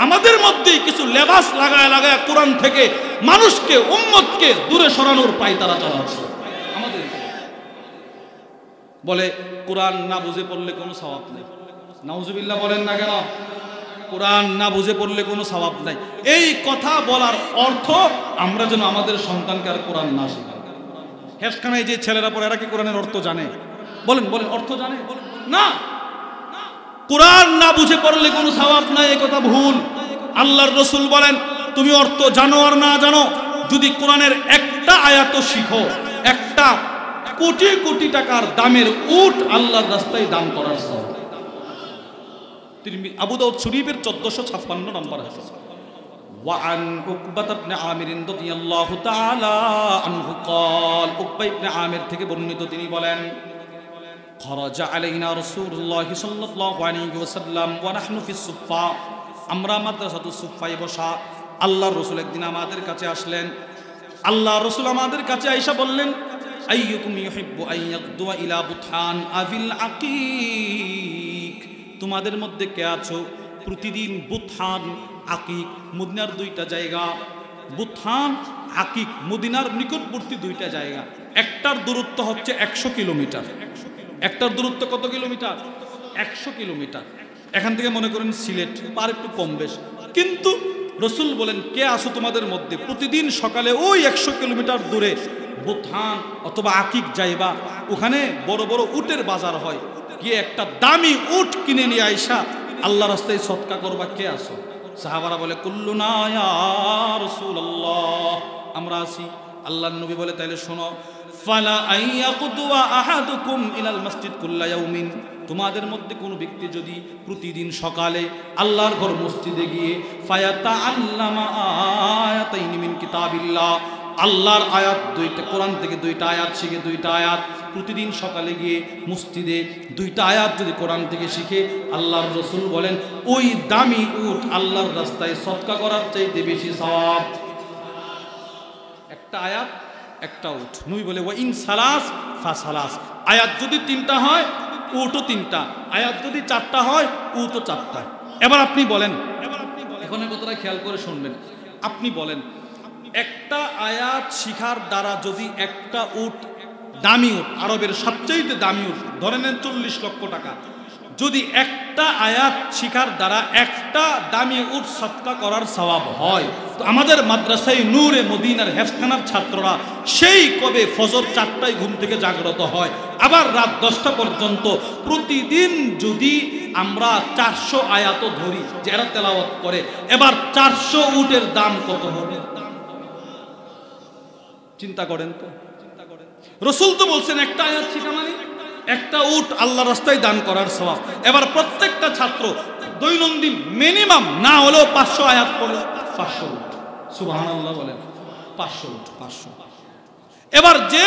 আমাদের মধ্যেই কিছু লেবাস লাগায় লাগায় কোরআন থেকে মানুষকে উম্মতকে দূরে সরানোর পায়তারা চালাচ্ছে। আমাদের বলে কোরআন না বুঝে পড়লে কোনো সওয়াব নাই। নাউজুবিল্লাহ বলেন না কেন? কোরআন না বুঝে পড়লে কোনো সওয়াব নাই। এই কথা বলার অর্থ আমরা যেন আমাদের সন্তানকে আর কোরআন না শেখাই। হেফখানায় যে ছেলেরা পড়ে এরা কি কোরআনের অর্থ জানে? বলেন বলেন, অর্থ জানে না? কোরআন না বুঝে পড়লে কোনো সওয়াব নাই, এই কথা ভুল। আল্লাহর রাসূল বলেন তুমি অর্থ জানো আর না জানো, যদি কোরআনের একটা আয়াত শিখো, একটা কোটি কোটি টাকার দামের উট আল্লাহর রাস্তায় দান করার সওয়াব। আবু দাউদ শরীফের 1456 নম্বর হাদিস। وعن عقبة بن عامر رضي الله تعالى عنه قال, উকবা ইবনে আমির থেকে বর্ণিত, তিনি বলেন خرج علينا رسول الله صلى الله عليه وسلم ونحن في الصفة, আমরা মাদ্রাসাতুস সুফায় বসা, আল্লাহর রাসূল একদিন আমাদের কাছে আসলেন। আল্লাহর রাসূল আমাদের কাছে আয়েশা বললেন আইয়ুকুম ইউহিব্বু আন ইয়াগদুয়া ইলা বুতহান আবিল আকিক, তোমাদের মধ্যে কে আছো প্রতিদিন বুতহান আকিক মদিনার দুইটা জায়গা, বুতহান আকিক মদিনার নিকটবর্তী দুইটা জায়গা, একটার দূরত্ব হচ্ছে 100 কিলোমিটার। একটার দূরত্ব কত কিলোমিটার? 100 কিলোমিটার। এখান থেকে মনে করেন সিলেট, আর একটু কম বেশ। কিন্তু রসুল বলেন কে আসো তোমাদের মধ্যে প্রতিদিন সকালে ওই 100 কিলোমিটার দূরে বুতহান অথবা আকিক যাইবা, ওখানে বড় বড় উটের বাজার হয়, গিয়ে একটা দামি উট কিনে নিয়ে আইসা আল্লাহ রাস্তায় সদকা করবা। কে আসো? সাহাবারা বলে কুল্লুনা ইয়া রাসূলুল্লাহ, আমরা আছি। আল্লাহর নবী বলে তাইলে শোনো, ফালা আইয়াকুদুয়া আহাদুকুম ইলাল মসজিদ কুল্লা ইয়াউমিন, তোমাদের মধ্যে কোনো ব্যক্তি যদি প্রতিদিন সকালে আল্লাহর ঘর মসজিদে গিয়ে ফায়াতাআল্লামা আয়াতাইনি মিন কিতাবিল্লাহ, আল্লাহর আয়াত দুইটা, কোরআন থেকে দুইটা আয়াত শিখে, দুইটা আয়াত প্রতিদিন সকালে গিয়ে মসজিদে দুইটা আয়াত যদি কোরআন থেকে শিখে, আল্লাহর রাসূল বলেন ওই দামি উট আল্লাহর রাস্তায় সদকা করার চাইতে বেশি সওয়াব। একটা আয়াত একটা উট। নবী বলে ওয়া ইন সালাস ফাসালাস, আয়াত যদি 3টা হয় উটও 3টা, আয়াত যদি 4টা হয় উটও 4টা। এবার আপনি বলেন, এখন এই কথাটা খেয়াল করে শুনবেন, আপনি বলেন একটা আয়াত শিখার দ্বারা যদি একটা উট, দামি উট, আরবের সবচেয়ে দামি উট, ধরে নেন 40 লক্ষ টাকা, যদি একটা আয়াত শিখার দ্বারা একটা দামি উট সদকা করার সওয়াব হয়, তো আমাদের মাদ্রাসায় নূরে মদিনার হেফখানার ছাত্ররা সেই কবে ফজর 4টায় ঘুম থেকে জাগ্রত হয়, আবার রাত 10টা পর্যন্ত প্রতিদিন যদি আমরা 400 আয়াতও ধরি যারা তেলাওয়াত করে, এবার 400 উটের দাম কত হবে? চিন্তা করেন তো। রাসূল তো বলছেন একটা আয়াত শিখা মানে একটা উট আল্লাহ রাস্তায় দান করার সওয়াব। এবার প্রত্যেকটা ছাত্র দৈনন্দিন মিনিমাম না হলেও 500 আয়াত পড়ে 500 উট, সুবহানাল্লাহ বলেন, 500 উট, 500। এবার যে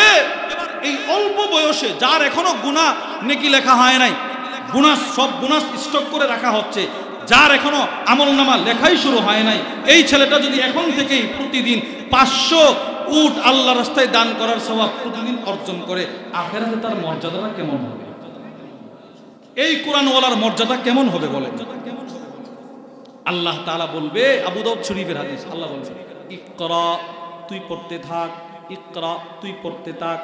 এই অল্প বয়সে যার এখনো গুনাহ নেকি লেখা হয় নাই, গুনাহ সব গুনাহ স্টক করে রাখা হচ্ছে, যার এখনো আমলনামা লেখাই শুরু হয় নাই, এই ছেলেটা যদি এখন থেকেই প্রতিদিন 500 উট আল্লাহ রাস্তায় দান করার সওয়াব প্রতিদিন অর্জন করে, আখিরাতে তার মর্যাদাটা কেমন হবে? এই কোরআনওয়ালার মর্যাদা কেমন হবে বলেন? আল্লাহ তাআলা বলবে, আবু দাউদ শরীফের হাদিস, আল্লাহ বলবে ইকরা, তুই পড়তে থাক, ইকরা, তুই পড়তে থাক,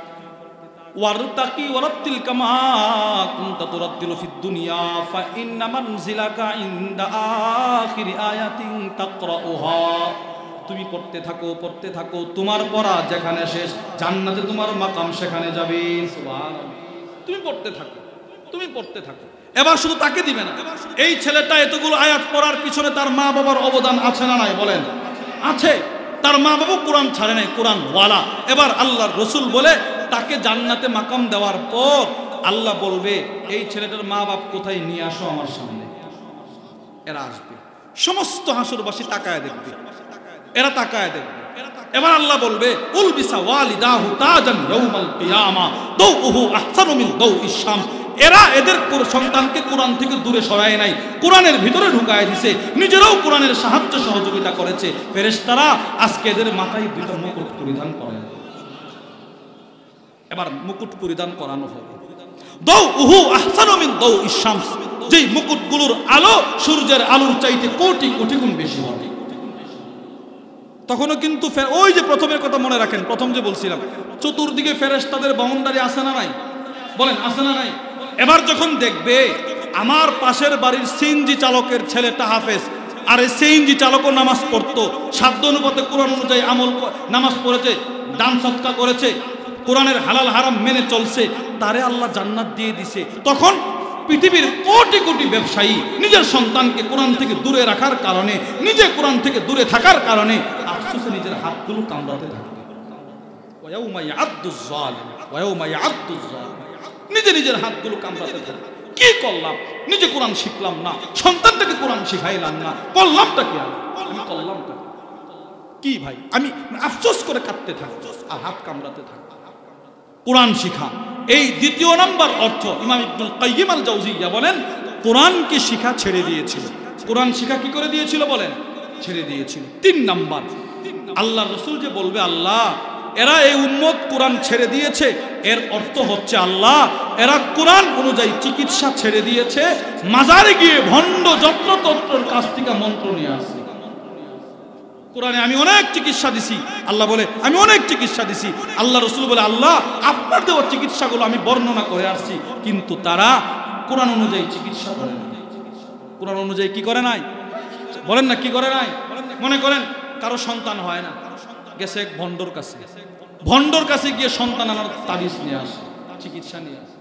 ওয়ারতাকি ওয়ারাতিল কামা কুনতা তুরাতিলু ফিদ দুনিয়া ফা ইন্না মানজিলাকা ইনদা আখিরি আয়াতিন তাকরাউহা, তুমি পড়তে থাকো, পড়তে থাকো, তোমার পড়া যেখানে শেষ জান্নাতে তোমার মাকাম সেখানে যাবে। সুবহানাল্লাহ। তুমি পড়তে থাকো, তুমি পড়তে থাকো। এবার শুধু তাকে দিবে না, এই ছেলেটা এতগুলো আয়াত পড়ার পিছনে তার মা বাবার অবদান আছে না নাই বলেন? আছে। তার মা বাবা কোরআন ছাড়ে নাই, কোরআন ওয়ালা। এবার আল্লাহর রাসূল বলে তাকে জান্নাতে মাকাম দেওয়ার পর আল্লাহ বলবে এই ছেলেটার মা বাপ কোথায়, নিয়ে আসো আমার সামনে। এরা আসবে, সমস্ত হাসরবাসী তাকায় দেখবে, এরা তাকায় দেখবে। এবার আল্লাহ বলবে উলবিসা ওয়ালিদাহু তাজান ইয়াউমাল কিয়ামা দাউহু আহসানু মিন দাউইশ শামস, এরা এদের সন্তানকে কোরআন থেকে দূরে সরায় নাই, কোরআনের ভিতরে ঢুকায় দিছে, নিজেরাও কোরআনের সাহায্য সহযোগিতা করেছে। ফেরেশতারা আজকে এদের মাথায় দুটো মুকুট পরিধান করেন। এবার মুকুট পরিধান করানো হবে, দাউহু আহসানু মিন দাউইশ শামস, যেই মুকুটগুলোর আলো সূর্যের আলোর চাইতে কোটি কোটি গুণ বেশি হবে। তখনও কিন্তু ওই যে প্রথমের কথা মনে রাখেন, প্রথম যে বলছিলাম চতুর্দিকে ফেরেশতাদের বাউন্ডারি আছে না নাই বলেন? আছে না নাই? এবার যখন দেখবে আমার পাশের বাড়ির সিএনজি চালকের ছেলেটা হাফেজ, আর এই সিএনজি চালকও নামাজ পড়তো, সাধ্য অনুপাতে কোরআন অনুযায়ী আমল নামাজ পড়েছে, দান সদকা করেছে, কোরআনের হালাল হারাম মেনে চলছে, তারে আল্লাহ জান্নাত দিয়ে দিছে, তখন পৃথিবীর কোটি কোটি ব্যবসায়ী নিজের সন্তানকে কোরআন থেকে দূরে রাখার কারণে, নিজে কোরআন থেকে দূরে থাকার কারণে আফসোসে নিজের হাতগুলো কামড়াতে থাকবে। ওয়ায়াউমা ইয়া'আদ্দুজ যালিম, ওয়ায়াউমা ইয়া'আদ্দুজ যালিম, নিজে নিজের হাতগুলো কামড়াতে থাকবে। কি করলাম? নিজে কোরআন শিখলাম না, সন্তানটাকে কোরআন শিখাইলাম না, করলামটা কি? আমি করলামটা কি ভাই? আমি আফসোস করে কাঁদতে থাকবো আর হাত কামড়াতে থাকবো। কোরআন শিখা এই দ্বিতীয় নাম্বার অর্থ। ইমাম ইবনুল কাইয়িম আল জাওজিয়া বলেন কোরআনকে শিখা ছেড়ে দিয়েছিল। কোরআন শিখা কি করে দিয়েছিল বলেন? ছেড়ে দিয়েছিল। 3 নাম্বার, আল্লাহর রাসূল যে বলবে আল্লাহ এরা এই উম্মত কোরআন ছেড়ে দিয়েছে, এর অর্থ হচ্ছে আল্লাহ এরা কোরআন অনুযায়ী চিকিৎসা ছেড়ে দিয়েছে, মাজারে গিয়ে ভণ্ড যত্রতত্রর কাছ থেকে মন্ত্র নিয়ে আসছে। কোরআনে আমি অনেক চিকিৎসা দিছি, আল্লাহ বলে আমি অনেক চিকিৎসা দিছি। আল্লাহ রসুল বলে আল্লাহ আপনার দেওয়া চিকিৎসাগুলো আমি বর্ণনা করে আসছি, কিন্তু তারা কোরআন অনুযায়ী চিকিৎসা করে না। কোরআন অনুযায়ী কি করে নাই? বলেন না কি করে নাই? মনে করেন কারো সন্তান হয় না, গেছে এক ভণ্ডর কাছে, ভণ্ডর কাছে গিয়ে সন্তান আনার তাবিজ নিয়ে আসে, চিকিৎসা নিয়ে আসে।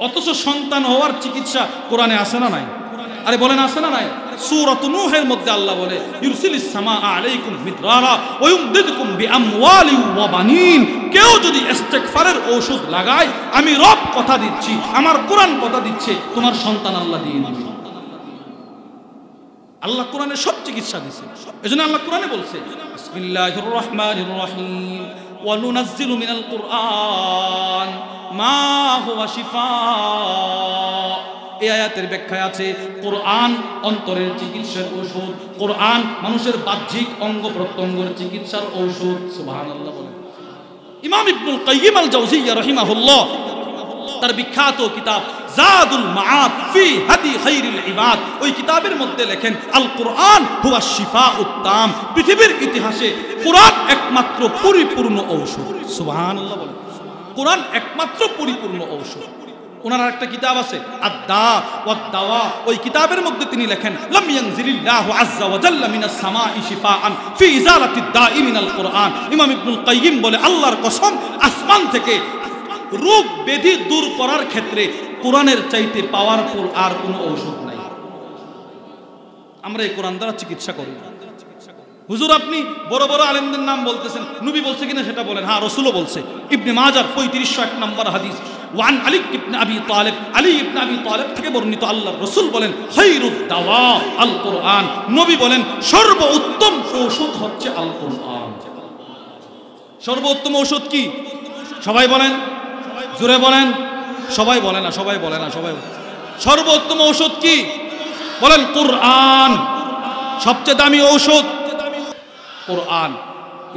অথচ সন্তান হওয়ার চিকিৎসা কোরআনে আসে না নাই? আরে বলেন আসে না নাই? সূরাতুন নূহের মধ্যে আল্লাহ বলে ইউরসিলিস সামা আলাইকুম মিদরারা ওয়া ইউমদিদকুম বিআমওয়ালি ওয়া বানিন। কেউ যদি ইস্তিগফারের ঔষধ লাগায়, আমি রব কথা দিচ্ছি, আমার কোরআন কথা দিচ্ছে, তোমার সন্তান আল্লাহ দিয়ে দিবে। আল্লাহ কোরআনে সব চিকিৎসা দিয়েছে। এজন্য আল্লাহ কোরআনে বলছে বিসমিল্লাহির রহমানির রহিম ওয়া নুনাজ্জিলু মিনাল কুরআন মা হুয়া শিফা। এই আয়াতের ব্যাখ্যায় আছে কোরআন অন্তরের চিকিৎসার ঔষধ, কোরআন মানুষের বাহ্যিক অঙ্গ প্রত্যঙ্গের চিকিৎসার ঔষধ। সুবহানাল্লাহ বলেন। ইমাম ইবনুল কাইয়িম আল জাওজিয়্যা রাহিমাহুল্লাহ তার বিখ্যাত কিতাব জাদুল মাআদ ফি হাদি খায়রিল ইবাদ, ওই কিতাবের মধ্যে লেখেন আল কোরআন হুয়া শিফাউত তাম। পৃথিবীর ইতিহাসে কোরআন একমাত্র পরিপূর্ণ ঔষধ। সুবহানাল্লাহ বলেন। কোরআন একমাত্র পরিপূর্ণ ঔষধ। ওনার একটা কিতাব আছে আদ-দা ওয়াদ দাওয়া, ওই কিতাবের মধ্যে তিনি লেখেন লাম ইয়ানজিলিল্লাহু আযজা ওয়া জাল্লা মিনাস সামাই শিফাআন ফি ইজালাতিদ দাই মিনাল কোরআন। ইমাম ইবনুল কাইয়িম বলে আল্লাহর কসম, আসমান থেকে রোগ ব্যাধি দূর করার ক্ষেত্রে কোরআনের চাইতে পাওয়ারফুল আর কোনো ঔষধ নাই। আমরা এই কোরআন দ্বারা চিকিৎসা করি। হুজুর আপনি বড় বড় আলেমদের নাম বলতেছেন, নবী বলছে কিনা সেটা বলেন। হ্যাঁ, রাসূলও বলছে। ইবনে মাজাহ 3501 নম্বর হাদিস, ওয়ান আলী ইবনে আবি তালিব, আলী ইবনে আবি তালিব থেকে বর্ণিত আল্লাহর রাসূল বলেন খায়রুদ দাওয়া আল কোরআন। নবী বলেন সর্বোত্তম ঔষধ হচ্ছে আল কোরআন। সর্বোত্তম ঔষধ কি? সবাই বলেন, জোরে বলেন। সবাই বলে না, সবাই বলে না, সবাই। সর্বোত্তম ঔষধ কি বলেন? কোরআন। সবচেয়ে দামি ঔষধ কোরআন।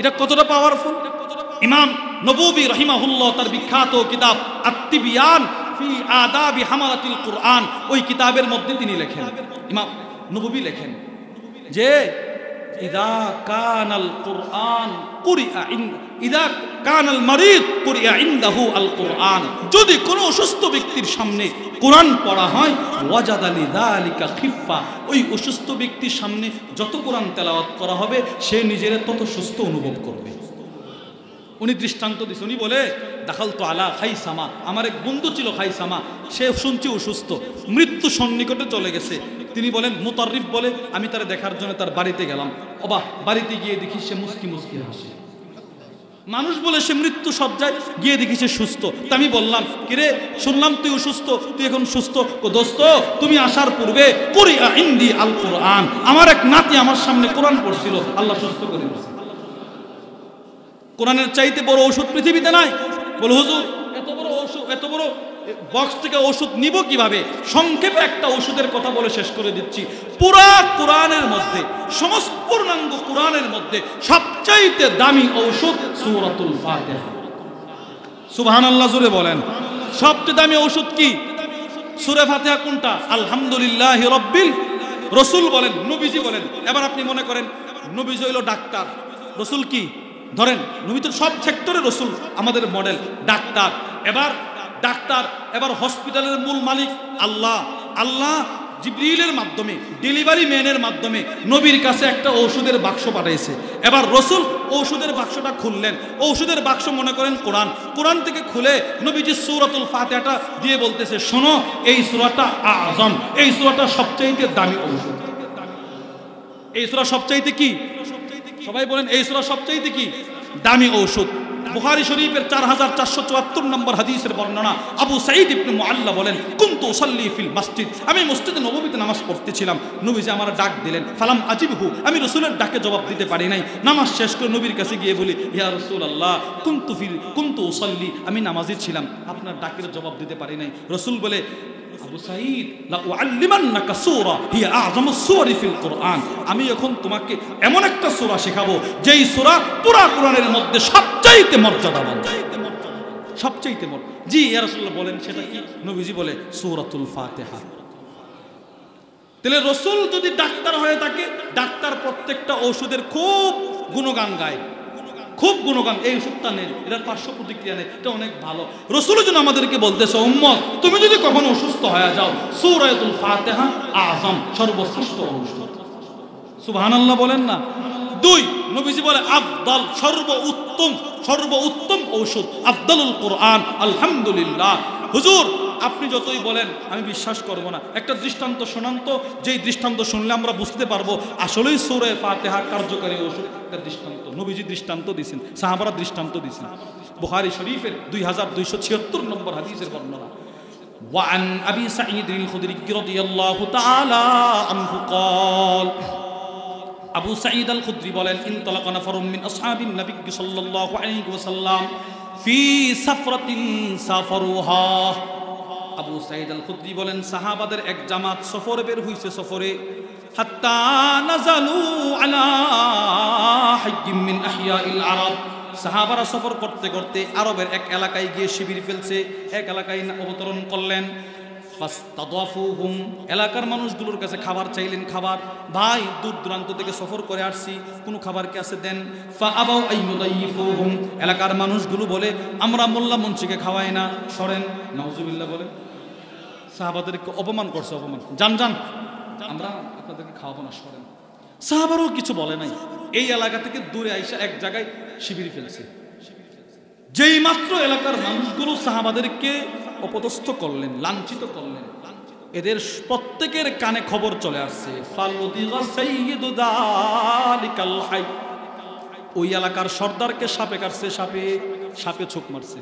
এটা কতটা পাওয়ারফুল! ইমাম নববী রাহিমাহুল্লাহ তার বিখ্যাত কিতাব আত-তিবিয়ান ফি আদাবি হামালাতিল কোরআন, ওই কিতাবের মধ্যে তিনি লেখেন, ইমাম নববী লেখেন যে ইদা কানাল কোরআন কুরিআ ইদা কানাল মারিদ কুরিআ ইনদাহু আল কোরআন, যদি কোনো অসুস্থ ব্যক্তির সামনে কোরআন পড়া হয় ওয়াজাদা লিযালিকা খিফা, ওই অসুস্থ ব্যক্তির সামনে যত কোরআন তেলাওয়াত করা হবে সে নিজের তত সুস্থ অনুভব করবে। উনি দৃষ্টান্ত দিয়েছে। উনি বলে দাখালতু আলা খাইসামা, আমার এক বন্ধু ছিল খাইসামা, সে শুনছি অসুস্থ, মৃত্যু সন্নিকটে চলে গেছে। তিনি বলেন, মুতাররিফ বলে আমি তার দেখার জন্য তার বাড়িতে গেলাম। অবাক, বাড়িতে গিয়ে দেখি সে মুস্কি মুস্কি হাসে। মানুষ বলে সে মৃত্যু সজ্জায়, গিয়ে দেখি সে সুস্থ। তা আমি বললাম, কিরে শুনলাম তুই অসুস্থ, তুই এখন সুস্থ? ও দোস্ত, তুমি আসার পূর্বে কুরিআ ইনদি আল কোরআন, আমার এক নাতি আমার সামনে কোরআন পড়ছিল, আল্লাহ সুস্থ করে দিয়েছে। কোরআনের চাইতে বড় ওষুধ পৃথিবীতে নাই। বলে হুজুর এত বড় ওষুধ, এত বড় বক্স থেকে ওষুধ নিব কিভাবে? সংক্ষেপে একটা ওষুধের কথা বলে শেষ করে দিচ্ছি। পুরা কোরআনের মধ্যে, সমস্ত পূর্ণাঙ্গ কোরআনের মধ্যে সবচাইতে দামি ঔষধ সূরাতুল ফাতিহা। সুবহানাল্লাহ জোরে বলেন। সবচেয়ে দামি ঔষধ কি? সূরা ফাতিহা। কোনটা? আলহামদুলিল্লাহি রাব্বিল। রাসূল বলেন, নবীজি বলেন। এবার আপনি মনে করেন নবীজি হইল ডাক্তার, রাসূল কি? ধরেন নবী তো সব সেক্টরে রাসূল আমাদের মডেল, ডাক্তার। এবার ডাক্তার, এবার হসপিটালের মূল মালিক আল্লাহ। আল্লাহ জিবরিলের মাধ্যমে, ডেলিভারি ম্যানের মাধ্যমে নবীর কাছে একটা ঔষধের বাক্স পাঠাইছে। এবার রাসূল ঔষধের বাক্সটা খুললেন। ঔষধের বাক্স মনে করেন কোরআন। কোরআন থেকে খুলে নবীজি সূরাতুল ফাতিহাটা দিয়ে বলতেছে, শোনো এই সূরাটা আযম, এই সূরাটা সবচাইতে দামি ঔষধ। এই সূরা সবচাইতে কি? সবাই বলেন, এই সূরা সবচাইতে কি? দামি ঔষধ। বুখারী শরীফের 4474 নম্বর হাদিসের বর্ণনা, আবু সাঈদ ইবনে মুআল্লা বলেন, কুনতু উসাল্লি ফিল মসজিদ, আমি মসজিদে নববীতে নামাজ পড়তেছিলাম। নবীজি আমার ডাক দিলেন, ফালাম আজিবহু, আমি রাসূলের ডাকে জবাব দিতে পারি নাই। নামাজ শেষ করে নবীর কাছে গিয়ে বলি, ইয়া রাসূলুল্লাহ কুনতু উসাল্লি, আমি নামাজি ছিলাম, আপনার ডাকের জবাব দিতে পারি নাই। রাসূল বলে, আবু সাঈদ লা উআল্লিমান্নাকা সূরা হিয়া আযমাস সূরি ফিল কুরআন, আমি এখন তোমাকে এমন একটা সূরা শেখাবো যেই সূরা পুরা কোরআনের মধ্যে সবচাইতে মর্যাদাবান, সবচাইতে মর্যাদা। জি ইয়া রাসূলুল্লাহ বলেন সেটা কি? নবীজি বলে সূরাতুল ফাতিহা। তাহলে রাসূল যদি ডাক্তার হয়ে থাকে, ডাক্তার প্রত্যেকটা ওষুধের খুব গুণগান গায়, খুব গুণগান, এই ওষুধটা নেন, এটার পার্শ্ব প্রতিক্রিয়া নেই, এটা অনেক ভালো। রাসূল যেন আমাদেরকে বলতেছে, উম্মত তুমি যদি কখনো অসুস্থ হয়ে যাও, সূরাতুল ফাতিহা আযম, সর্বশ্রেষ্ঠ ঔষধ। সুবহানাল্লাহ বলেন না। দুই, নবীজি বলে আফদল, সর্বোত্তম ঔষধ আফদলুল কোরআন, আলহামদুলিল্লাহ। হুজুর আপনি যতই বলেন আমি বিশ্বাস করব না, একটা দৃষ্টান্ত শোনান তো, যেই দৃষ্টান্ত শুনলে আমরা বুঝতে পারবো আসলেই সূরা ফাতিহা কার্যকারী ওষুধ। একটা দৃষ্টান্ত নবীজি দৃষ্টান্ত দিয়েছেন, সাহাবারা দৃষ্টান্ত দিয়েছেন। বুখারী শরীফের 2276 নম্বর হাদিসের বর্ণনা। وعن أبي سعيد الخدري رضي الله تعالى عنه قال, আবু সাঈদ আল খুদরি বলেন, ইনতালাকা নাফারুম মিন আসহাবিন নবী সাল্লাল্লাহু আলাইহি ওয়াসাল্লাম ফি সাফরাতিন সাফারুহা। আবু সাঈদ আল খুদরি বলেন, সাহাবাদের এক জামাত সফরে বের হইছে, সফরে হাত্তা নাযালু আলা হাইয়্যিম মিন আহইয়াইল আরব। সাহাবারা সফর করতে করতে আরবের এক এলাকায় গিয়ে শিবির ফেলছে, এক এলাকায় অবতরণ করলেন। ফাস্তাদাফুহুম, এলাকার মানুষগুলোর কাছে খাবার চাইলেন, খাবার, ভাই দূর দূরান্ত থেকে সফর করে আসছি, কোনো খাবার কি আছে দেন। ফাআবাউ আইয়ুদাইফুহুম, এলাকার মানুষগুলো বলে আমরা মোল্লা মুন্সিকে খাওয়াই না, সরেন। নাউজুবিল্লাহ বলে, সাহাবাদেরকে অপমান করছে, অপমান, যান যান আমরা আপনাদেরকে খাওয়াবো না, সরেন। সাহাবারও কিছু বলে নাই, এই এলাকা থেকে দূরে আইসা এক জায়গায় শিবির ফেলছে। যেই মাত্র এলাকার মানুষগুলো সাহাবাদেরকে অপদস্থ করলেন, লাঞ্ছিত করলেন, এদের প্রত্যেকের কানে খবর চলে আসছে, ওই এলাকার সর্দারকে সাপে কাটছে, সাপে ছোক মারছে।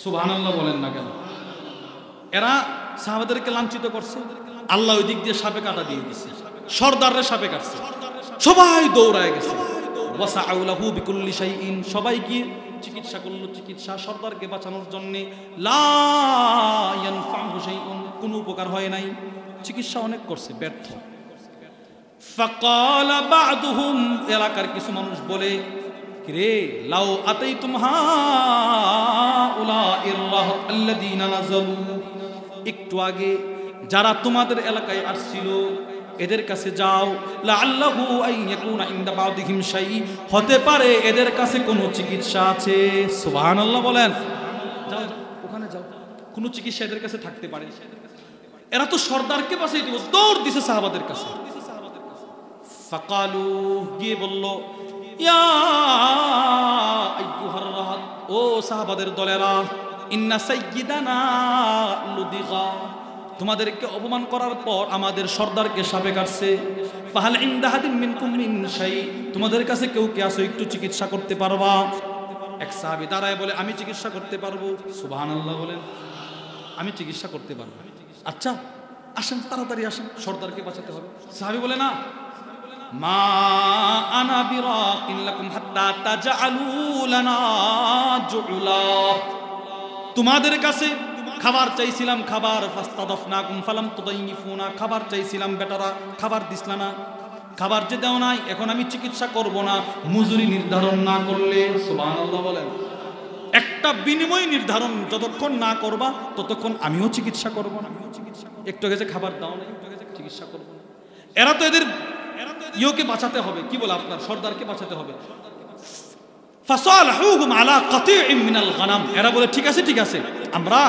সুবহানাল্লাহ বলেন না কেন? এরা সাহাবাদেরকে লাঞ্ছিত করছে, আল্লাহ ওই দিক দিয়ে সাপে কাটা দিয়ে দিচ্ছে, সর্দাররে সাপে কাটছে, সবাই দৌড়ায় গেছে। ওয়াসাউলাহু বিকুল্লি শাইইন, সবাই গিয়ে চিকিৎসা করলো, চিকিৎসা সর্দারকে বাঁচানোর জন্য। লা ইয়ানফাহু শাইউন, কোনো উপকার হয় নাই, চিকিৎসা অনেক করছে, ব্যর্থ। ফাকালা বা'দুহুম, এলাকার কিছু মানুষ বলে, রে লাউ আতাইতুম হাউলাইর আল্লাযীনা নাযালু, একটু আগে যারা তোমাদের এলাকায় আসছিল এদের কাছে যাও, লাআল্লাহু আইয়াকুনা ইনদা বা'দিহিম শাই, হতে পারে এদের কাছে কোনো চিকিৎসা আছে। সুবহানাল্লাহ বলেন, যাও ওখানে যাও, কোনো চিকিৎসা এদের কাছে থাকতে পারে। এরা তো সর্দারকে বাঁচিয়ে দিব, দৌড় দিছে সাহাবাদের কাছে। ফাকালু, গিয়ে বলল, ইয়া আইয়ুহার রাহাত, ও সাহাবাদের দলেরা, ইন্না সাইয়্যিদানা লুদিগা, তোমাদেরকে অপমান করার পর আমাদের সর্দারকে সাপে কাটছে। ফাহাল ইনদা হাদিম মিনকুম মিন শাই, তোমাদের কাছে কেউ কি আছে একটু চিকিৎসা করতে পারবা? এক সাহাবী দাঁড়ায় বলে, আমি চিকিৎসা করতে পারবো। সুবহানাল্লাহ বলেন, আমি চিকিৎসা করতে পারবো। আচ্ছা আসেন, তাড়াতাড়ি আসেন, সর্দারকে বাঁচাতে হবে। সাহাবী বলে, না, মা আনা বিরাকিন লাকুম হাত্তা তাজআলু লানা জুলা, তোমাদের কাছে খাবার চাইছিলাম, খাবার, ফাস্তাদাফনাকুম ফালাম তুদাইফুনা, খাবার চাইছিলাম বেটারা, খাবার দিছলা না, খাবার যে দাও নাই, এখন আমি চিকিৎসা করব না মজুরি নির্ধারণ না করলে। সুবহানাল্লাহ বলেন, একটা বিনিময় নির্ধারণ যতক্ষণ না করবা ততক্ষণ আমিও চিকিৎসা করব না। একটু গেছে খাবার দাও নাই, চিকিৎসা করব না। এরা তো এদের ইয়োকে বাঁচাতে হবে, কি বলে আপনার সর্দারকে বাঁচাতে হবে। ফাসালাহুহুম আলা কাতিইম মিনাল গানাম, এরা বলে ঠিক আছে ঠিক আছে, আমরা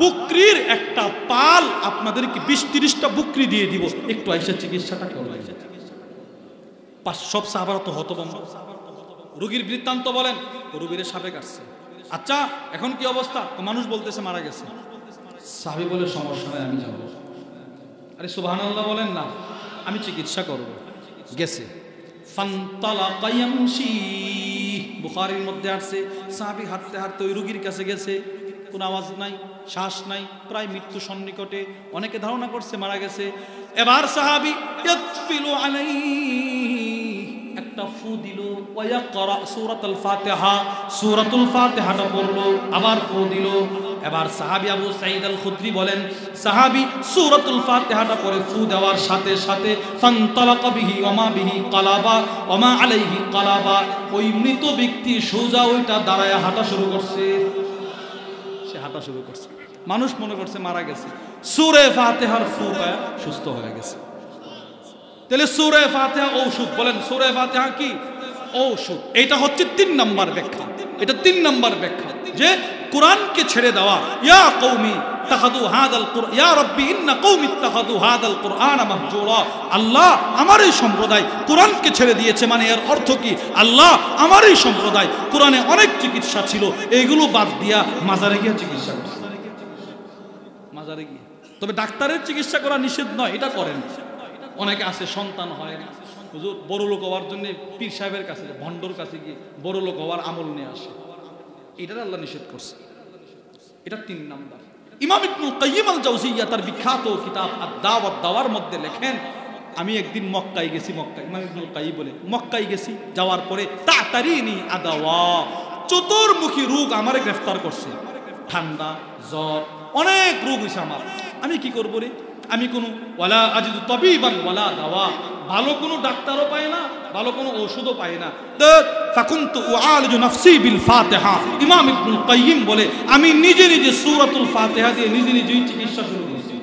বকরির একটা পাল আপনাদেরকে 20-30টা বকরি দিয়ে দিব, একটু আইসা চিকিৎসাটা করবেন। সব সাহাবারা তো হতভম্ব। রোগীর বৃত্তান্ত বলেন, রোগীর সাপে কাটছে। আচ্ছা এখন কি অবস্থা? মানুষ বলতেছে মারা গেছে। সাহাবী বলে, সমস্যা নাই, আমি যাব। আরে সুবহানাল্লাহ বলেন না, আমি চিকিৎসা করব। গেছে, ফান্তালাকা ইয়ামশি, বুখারীর মধ্যে আসছে, সাহাবী হাঁটতে হাঁটতে ওই রোগীর কাছে গেছে, কোনো আওয়াজ নাই, শ্বাস নাই, প্রায় মৃত্যু সন্নিকটে, অনেকে ধারণা করছে মারা গেছে। এবার সাহাবী ইয়াতফিলু আলাইহি, একটা ফু দিল, ওয়া ইয়াকরা সূরাতুল ফাতিহা, সূরাতুল ফাতিহাটা পড়লো, আবার ফু দিল, এবার সাহাবী আবু সাঈদ আল খুদরি বলেন, সাহাবী সূরাতুল ফাতিহাটা পড়ে ফু দেওয়ার সাথে সাথে ফান্তালাকা বিহি ওমা বিহি কালাবা ওমা আলাইহি কালাবা, ওই মৃত ব্যক্তি সোজা ওইটা দাঁড়ায় হাঁটা শুরু করছে। সে হাঁটা শুরু করছে, মানুষ মনে করছে মারা গেছে, সূরা ফাতিহার ফু পায় সুস্থ হয়ে গেছে। তাহলে সূরা ফাতিহা ঔষধ, বলেন সূরা ফাতিহা কি ঔষধ? এটা হচ্ছে 3 নম্বর ব্যাখ্যা। এটা 3 নম্বর ব্যাখ্যা যে কোরআনকে ছেড়ে দেওয়া। ইয়া কওমি তাখাদু হাদাল কুরআন, ইয়া রাব্বি ইন্না কওমি তাখাদু হাদাল কুরআন মাহজুরা। আল্লাহ আমার এই সম্প্রদায় কোরআনকে ছেড়ে দিয়েছে, মানে এর অর্থ কি? আল্লাহ আমার এই সম্প্রদায় কোরআনে অনেক চিকিৎসা ছিল, এইগুলো বাদ দিয়া মাজারে গিয়ে চিকিৎসা করছে। মাজারে গিয়ে, তবে ডাক্তারের চিকিৎসা করা নিষেধ নয়, এটা করেন। অনেকে আছে সন্তান হয় না, হুজুর বড় লোক হওয়ার জন্য পীর সাহেবের কাছে, ভণ্ডর কাছে গিয়ে বড় লোক হওয়ার আমল নিয়ে আসে, এটা আল্লাহ নিষেধ করছে। এটা 3 নাম্বার। ইমাম ইবনুল কাইয়িম আল জাওজিয়্যা তার বিখ্যাত কিতাব আদ-দাওয়াত দাওয়ার মধ্যে লেখেন, আমি একদিন মক্কায় গেছি, মক্কায় ইমাম ইবনুল কাইয়িম বলে মক্কায় গেছি, যাওয়ার পরে তাতারিনি আদাওয়া, চতুর্মুখী রোগ আমারে গ্রেফতার করছে, ঠান্ডা জ্বর অনেক রোগ হইছে আমার। আমি কি করব রে? আমি কোনো ওয়ালা আজিদু তাবিবান ওয়ালা দাওয়া, ভালো কোনো ডাক্তারও পাই না, ভালো কোনো ওষুধও পাই না। ফাকুনতু উআলিজু নাফসি বিল ফাতিহা, ইমাম ইবনুল কাইয়িম বলে আমি নিজে নিজে সূরাতুল ফাতিহা দিয়ে নিজে নিজেই চিকিৎসা শুরু করছি।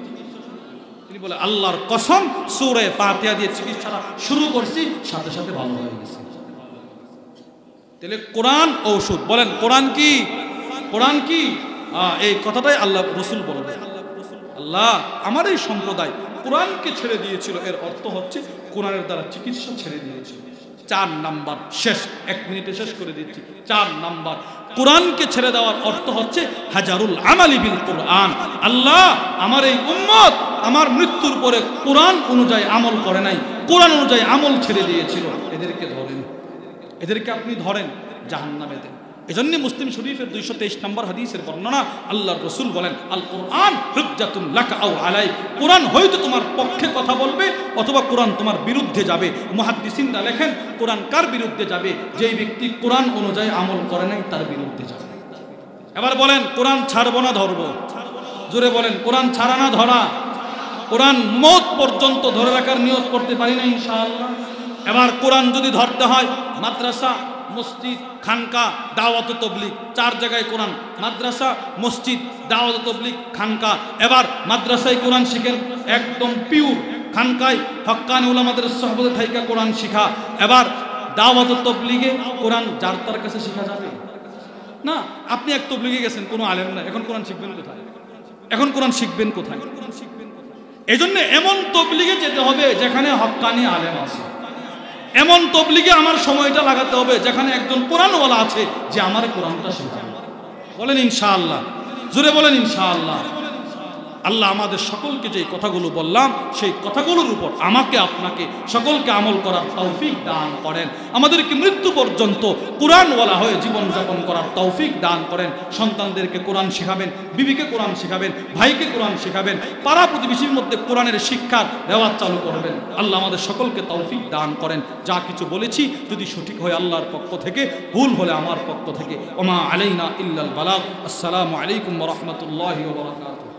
তিনি বলে আল্লাহর কসম সূরা ফাতিহা দিয়ে চিকিৎসাটা শুরু করছি, সাথে সাথে ভালো হয়ে গেছে। তাহলে কোরআন ঔষধ, বলেন কোরআন কি? কোরআন কি? এই কথাটাই আল্লাহ রাসূল বলবেন। আল্লাহ আমার এই সম্প্রদায় কোরআনকে ছেড়ে দিয়েছিল, এর অর্থ হচ্ছে কোরআনের দ্বারা চিকিৎসা ছেড়ে দিয়েছিল। 4 নাম্বার শেষ, 1 মিনিটে শেষ করে দিচ্ছি। 4 নাম্বার, কোরআনকে ছেড়ে দেওয়ার অর্থ হচ্ছে হাজারুল আমালি বিল কোরআন। আল্লাহ আমার এই উম্মত আমার মৃত্যুর পরে কোরআন অনুযায়ী আমল করে নাই, কোরআন অনুযায়ী আমল ছেড়ে দিয়েছিল, এদেরকে ধরেন, এদেরকে আপনি ধরেন, জাহান্নামে দেন। এজন্য মুসলিম শরীফের 223 নম্বর হাদিসের বর্ণনা, আল্লাহর রাসূল বলেন আল কোরআন হুজ্জাতুন লাকা আও আলাই, কোরআন হয়তো তোমার পক্ষে কথা বলবে অথবা কোরআন তোমার বিরুদ্ধে যাবে। মুহাদ্দিসিনরা লেখেন কোরআন কার বিরুদ্ধে যাবে? যেই ব্যক্তি কোরআন অনুযায়ী আমল করে নাই তার বিরুদ্ধে যাবে। এবার বলেন কোরআন ছাড়বো না ধরবো? জোরে বলেন কোরআন ছাড়া না ধরা? কোরআন মওত পর্যন্ত ধরে রাখার নিয়ত করতে পারি না ইনশাআল্লাহ। এবার কোরআন যদি ধরতে হয়, মাদ্রাসা মসজিদ খানকা দাওয়াত তাবলীগ 4 জায়গায় কোরআন, মাদ্রাসা মসজিদ দাওয়াত তাবলীগ খানকা। এবার মাদ্রাসায় কোরআন শিখেন একদম পিওর, খানকায় হক্কানি উলামাদের সুহবতে থাইকা কোরআন শিখা। এবার দাওয়াত তাবলীগে কোরআন যার তার কাছে শেখা যাবে না। আপনি এক তাবলীগে গেছেন, কোনো আলেম না, এখন কোরআন শিখবেন কোথায়? এখন কোরআন শিখবেন কোথায়? এজন্য এমন তাবলীগে যেতে হবে যেখানে হক্কানি আলেম আছে, এমন তাবলীগে আমার সময়টা লাগাতে হবে যেখানে একজন কোরআনওয়ালা আছে যে আমার কোরআনটা শেখাবে। বলেন ইনশাআল্লাহ, জোরে বলেন ইনশাআল্লাহ। আল্লাহ আমাদের সকলকে যে কথাগুলো বললাম সেই কথাগুলোর উপর আমাকে আপনাকে সকলকে আমল করার তৌফিক দান করেন। আমাদেরকে মৃত্যু পর্যন্ত কোরআনওয়ালা হয়ে জীবনযাপন করার তৌফিক দান করেন। সন্তানদেরকে কোরআন শেখাবেন, বিবিকে কোরআন শেখাবেন, ভাইকে কোরআন শেখাবেন, পাড়া প্রতিবেশীর মধ্যে কোরআনের শিক্ষার রেওয়াজ চালু করবেন। আল্লাহ আমাদের সকলকে তৌফিক দান করেন। যা কিছু বলেছি যদি সঠিক হয় আল্লাহর পক্ষ থেকে, ভুল হলে আমার পক্ষ থেকে। ওমা আলাইনা ইল্লাল বালাগ। আসসালামু আলাইকুম ওয়া রাহমাতুল্লাহি ওয়া বারাকাতুহু।